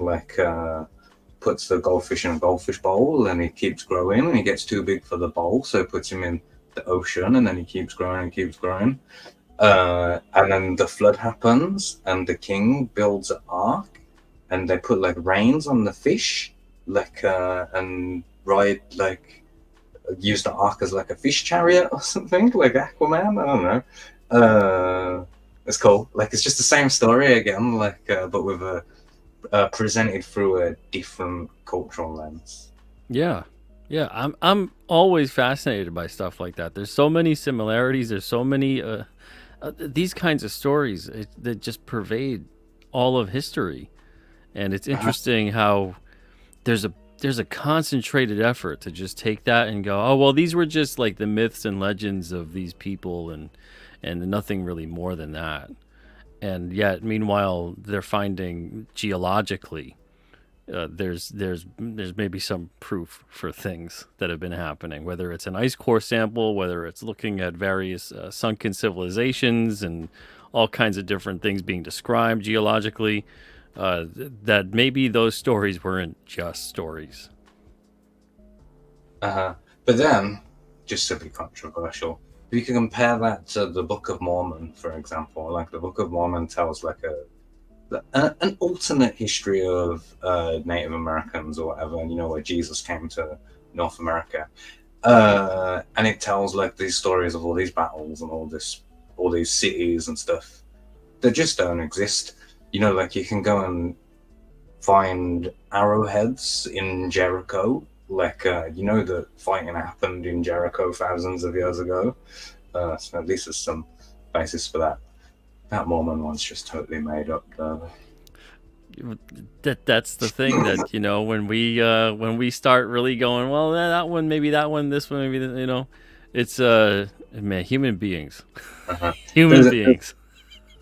puts the goldfish in a goldfish bowl, and he keeps growing, and he gets too big for the bowl, so he puts him in the ocean, and then he keeps growing and keeps growing. And then the flood happens, and the king builds an ark, and they put like reins on the fish, and ride use the ark as like a fish chariot or something, like Aquaman. I don't know. It's cool. Like, it's just the same story again, but with presented through a different cultural lens. Yeah. I'm always fascinated by stuff like that. There's so many similarities. There's so many these kinds of stories that just pervade all of history, and it's interesting how there's a concentrated effort to just take that and go, oh well, these were just like the myths and legends of these people, and nothing really more than that. And yet, meanwhile, they're finding geologically there's maybe some proof for things that have been happening, whether it's an ice core sample, whether it's looking at various sunken civilizations and all kinds of different things being described geologically. that maybe those stories weren't just stories. But then, just to be controversial, if you can compare that to the Book of Mormon, for example, like the Book of Mormon tells like an alternate history of Native Americans or whatever, and where Jesus came to North America, and it tells like these stories of all these battles and all these cities and stuff that just don't exist. Like you can go and find arrowheads in Jericho. Like, that fighting happened in Jericho thousands of years ago. So at least there's some basis for that. That Mormon one's just totally made up. That's the thing that when we start really going, well, that one, maybe that one, this one, maybe it's man, human beings, human beings.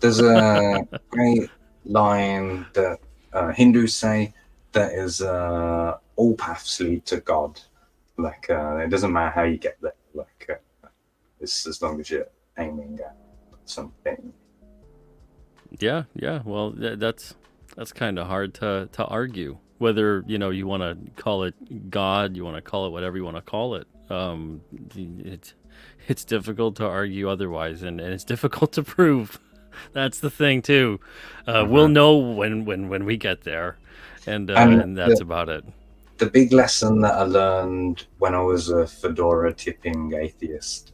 There's a great line that Hindus say that is all paths lead to God. Like it doesn't matter how you get there. Like it's as long as you're aiming at something. Yeah. Well, that's kind of hard to argue. Whether you want to call it God, you want to call it whatever you want to call it. It's difficult to argue otherwise, and it's difficult to prove. That's the thing too. We'll know when we get there, and that's about it. The big lesson that I learned when I was a fedora tipping atheist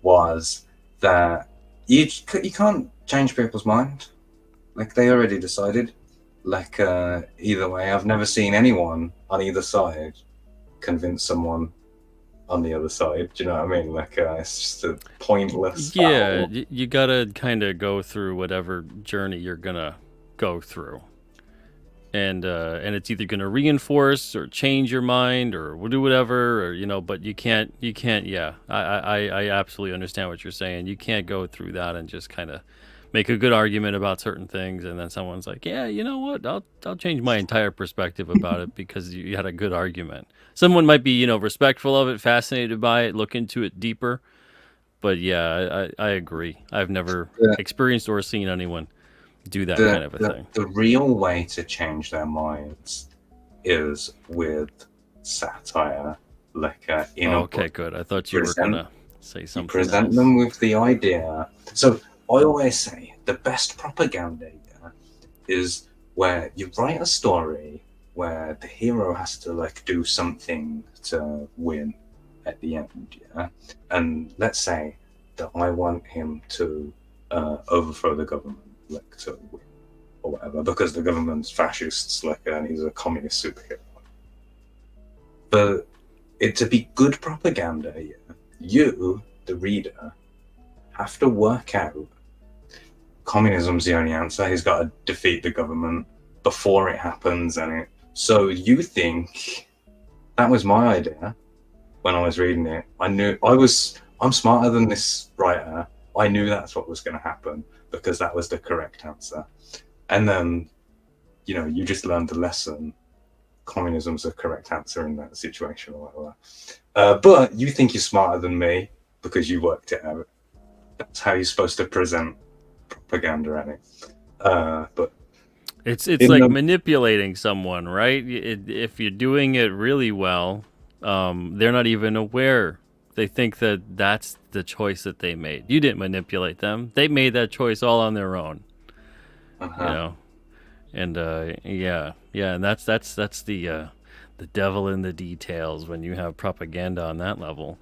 was that you can't change people's mind. Like they already decided. Like either way, I've never seen anyone on either side convince someone on the other side. Do you know what I mean? Like it's just a pointless. Yeah, you gotta kind of go through whatever journey you're gonna go through, and it's either gonna reinforce or change your mind or do whatever, or but you can't. Yeah, I absolutely understand what you're saying. You can't go through that and just kind of make a good argument about certain things, and then someone's like, yeah, you know what, I'll change my entire perspective about it because you had a good argument. Someone might be respectful of it, fascinated by it, look into it deeper, but yeah, I agree. I've never experienced or seen anyone do that kind of a thing. The real way to change their minds is with satire. Like okay, good. I thought you were gonna say something. You present else. them with the idea. So I always say the best propaganda is where you write a story where the hero has to like do something to win at the end, yeah. And let's say that I want him to overthrow the government, like to win or whatever, because the government's fascists, like, and he's a communist superhero. But to be good propaganda, yeah, you, the reader, have to work out communism's the only answer. He's got to defeat the government before it happens, and so you think that was my idea when I was reading it. I knew I'm smarter than this writer. I knew that's what was going to happen because that was the correct answer. And then, you just learned the lesson. Communism's the correct answer in that situation or whatever. But you think you're smarter than me because you worked it out. That's how you're supposed to present propaganda at it. But it's like manipulating someone, right? If you're doing it really well, they're not even aware. They think that that's the choice that they made. You didn't manipulate them. They made that choice all on their own. And yeah, and that's the devil in the details when you have propaganda on that level.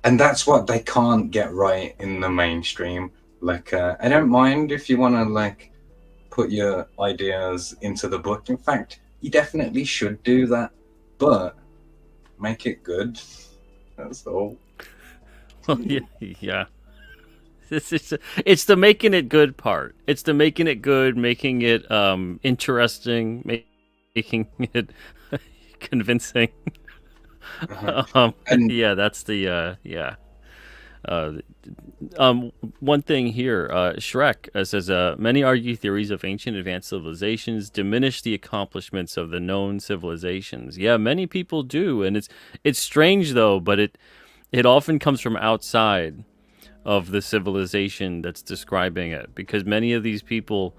And that's what they can't get right in the mainstream. Like, I don't mind if you want to like put your ideas into the book. In fact, you definitely should do that, but make it good. That's all. Well, yeah. It's the making it good part. It's the making it good, making it interesting, making it convincing. Yeah, that's the yeah. One thing here, Shrek says, many argue theories of ancient advanced civilizations diminish the accomplishments of the known civilizations. Yeah, many people do, and it's strange though, but it often comes from outside of the civilization that's describing it, because many of these people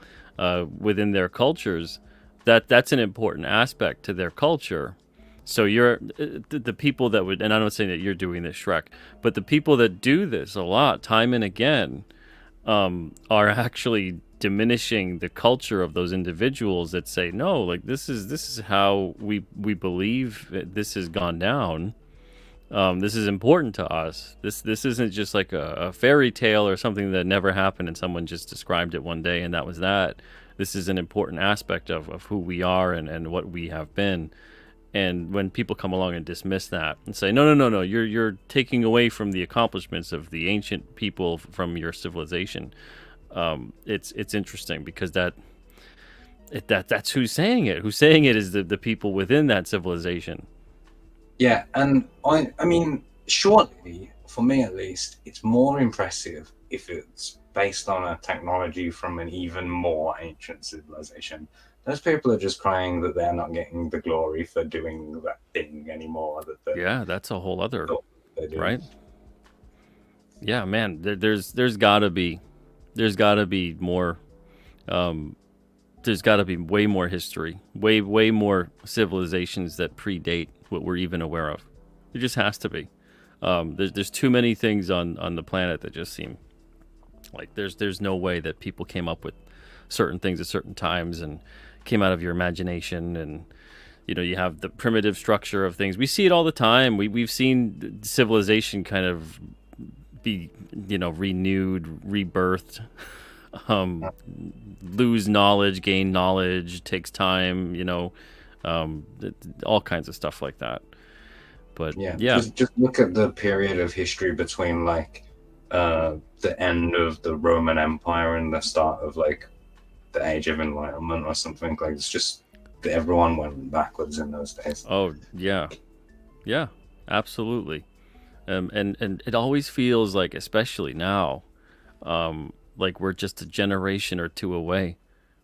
within their cultures, that's an important aspect to their culture. So you're the people that would, and I'm not saying that you're doing this, Shrek, but the people that do this a lot, time and again, are actually diminishing the culture of those individuals that say, no, like this is how we believe this has gone down. This is important to us. This isn't just like a fairy tale or something that never happened and someone just described it one day and that was that. This is an important aspect of who we are and what we have been. And when people come along and dismiss that and say, no, you're taking away from the accomplishments of the ancient people from your civilization, it's interesting because that's who's saying it. Who's saying it is the people within that civilization. Yeah, and I mean, surely, for me at least, it's more impressive if it's based on a technology from an even more ancient civilization. Those people are just crying that they're not getting the glory for doing that thing anymore. Yeah, that's a whole other, they're doing. right? Yeah, man, there's gotta be more. There's got to be way more history, way more civilizations that predate what we're even aware of. There just has to be. There's too many things on the planet that just seem like there's no way that people came up with certain things at certain times and came out of your imagination. And you have the primitive structure of things. We see it all the time. We've seen civilization kind of be renewed, rebirthed. Lose knowledge, gain knowledge, takes time, all kinds of stuff like that. But yeah. Just look at the period of history between like the end of the Roman Empire and the start of like the Age of Enlightenment or something. Like it's just everyone went backwards in those days. Oh yeah, absolutely. And it always feels like, especially now, like we're just a generation or two away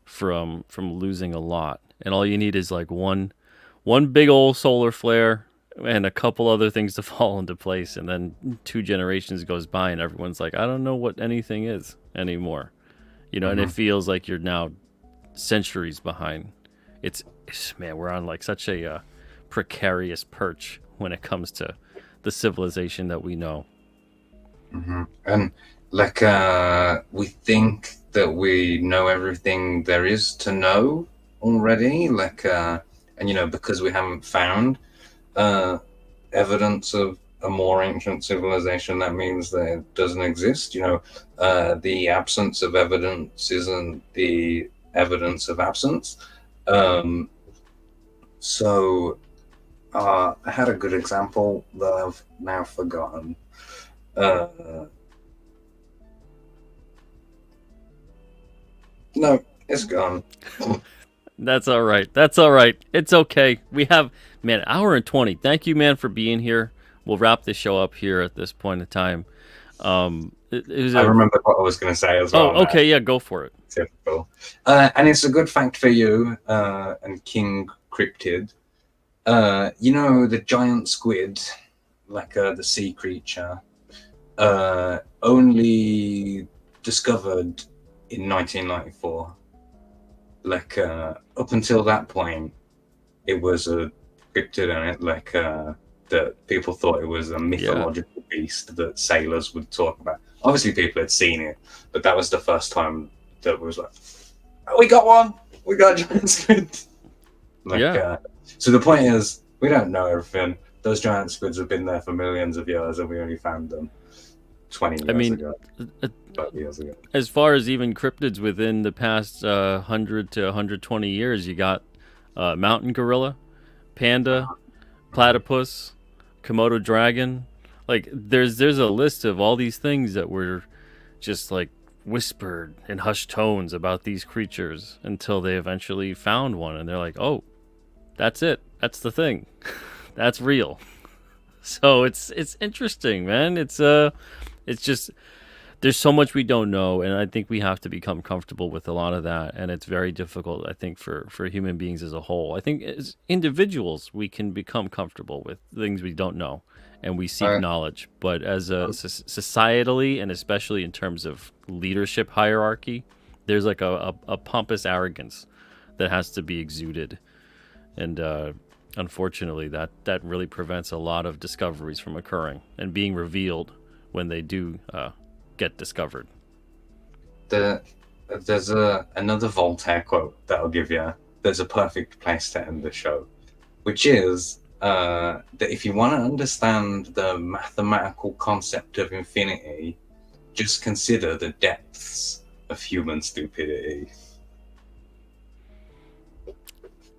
from losing a lot, and all you need is like one big old solar flare and a couple other things to fall into place, and then 2 generations goes by and everyone's like, I don't know what anything is anymore, and it feels like you're now centuries behind. It's man, we're on like such a precarious perch when it comes to the civilization that we know. And like we think that we know everything there is to know already, like and because we haven't found evidence of a more ancient civilization, that means that it doesn't exist. The absence of evidence isn't the evidence of absence. So I had a good example that I've now forgotten. No, it's gone. That's all right. It's okay. We have, man, 1:20. Thank you, man, for being here. We'll wrap this show up here at this point in time. I remember what I was going to say as well. Oh, okay, yeah, go for it. Typical. And it's a good fact for you and King Cryptid. The giant squid, like the sea creature, only discovered in 1994. Like up until that point, it was a cryptid, and that people thought it was a mythological beast that sailors would talk about. Obviously, people had seen it, but that was the first time that was like, oh, we got one, we got a giant squid. So the point is, we don't know everything. Those giant squids have been there for millions of years, and we only found them 20 years ago. 5 years ago. As far as even cryptids within the past 100 to 120 years, you got mountain gorilla, panda, platypus, Komodo dragon. Like there's a list of all these things that were just like whispered in hushed tones about these creatures until they eventually found one, and they're like, oh, that's it. That's the thing. That's real. So it's interesting, man. It's just there's so much we don't know, and I think we have to become comfortable with a lot of that, and it's very difficult, I think, for human beings as a whole. I think as individuals we can become comfortable with things we don't know, and we seek knowledge, but as a societally, and especially in terms of leadership hierarchy, There's like a pompous arrogance that has to be exuded, and unfortunately, that really prevents a lot of discoveries from occurring and being revealed when they do get discovered. There's another Voltaire quote that I'll give you. There's a perfect place to end the show, which is that if you want to understand the mathematical concept of infinity, just consider the depths of human stupidity.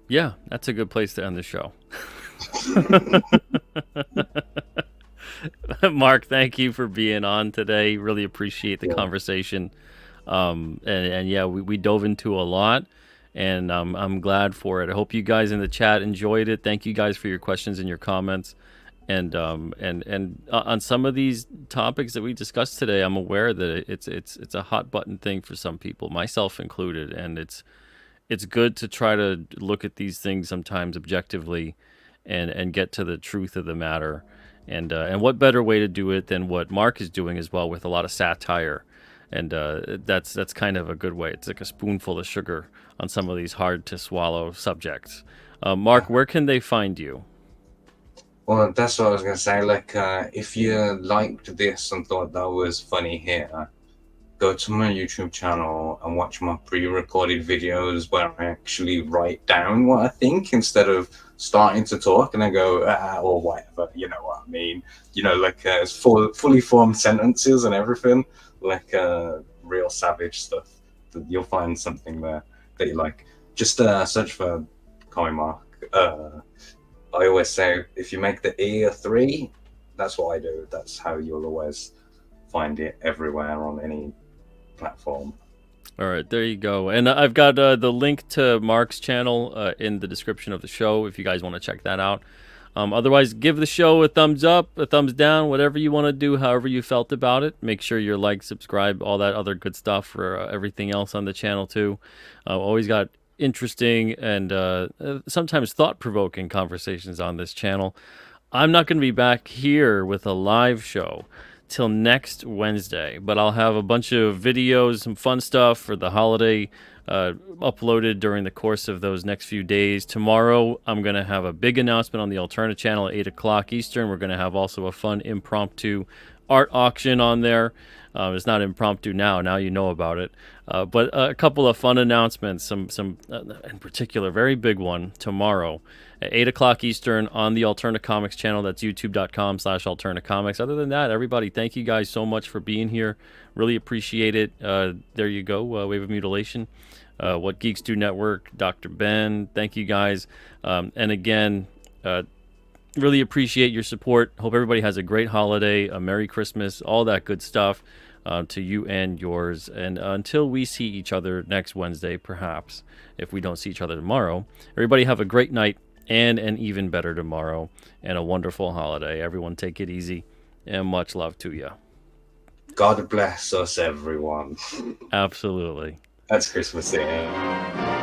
Yeah, that's a good place to end the show. Mark, thank you for being on today. Really appreciate the conversation. And yeah, we dove into a lot, and I'm glad for it. I hope you guys in the chat enjoyed it. Thank you guys for your questions and your comments. And on some of these topics that we discussed today, I'm aware that it's a hot button thing for some people, myself included, and it's good to try to look at these things sometimes objectively and get to the truth of the matter. And what better way to do it than what Mark is doing as well, with a lot of satire. And that's kind of a good way. It's like a spoonful of sugar on some of these hard to swallow subjects. Mark, where can they find you? Well, that's what I was going to say. Like, if you liked this and thought that was funny here, go to my YouTube channel and watch my pre-recorded videos where I actually write down what I think instead of starting to talk and I go, or whatever, you know what I mean? You know, like it's fully formed sentences and everything, like real savage stuff. You'll find something there that you like. Just search for COMMIE Mark. I always say, if you make the E a 3, that's what I do. That's how you'll always find it everywhere on any platform. All right, there you go. And I've got the link to Mark's channel in the description of the show if you guys want to check that out. Otherwise, give the show a thumbs up, a thumbs down, whatever you want to do, however you felt about it. Make sure you're like, subscribe, all that other good stuff for everything else on the channel too. Always got interesting and sometimes thought-provoking conversations on this channel. I'm not going to be back here with a live show till next Wednesday, but I'll have a bunch of videos, some fun stuff for the holiday uploaded during the course of those next few days. Tomorrow, I'm going to have a big announcement on the Alterna channel at 8 o'clock Eastern. We're going to have also a fun impromptu art auction on there. It's not impromptu now you know about it. But a couple of fun announcements, some in particular, very big one tomorrow at 8 o'clock Eastern on the Alterna Comics channel. That's youtube.com/Alterna Comics. Other than that, everybody, thank you guys so much for being here. Really appreciate it. There you go, Wave of Mutilation. What Geeks Do Network, Dr. Ben, thank you guys. And again, really appreciate your support. Hope everybody has a great holiday, a Merry Christmas, all that good stuff to you and yours. And until we see each other next Wednesday, perhaps, if we don't see each other tomorrow, everybody have a great night and an even better tomorrow and a wonderful holiday. Everyone take it easy and much love to you. God bless us, everyone. Absolutely. That's Christmas Eve.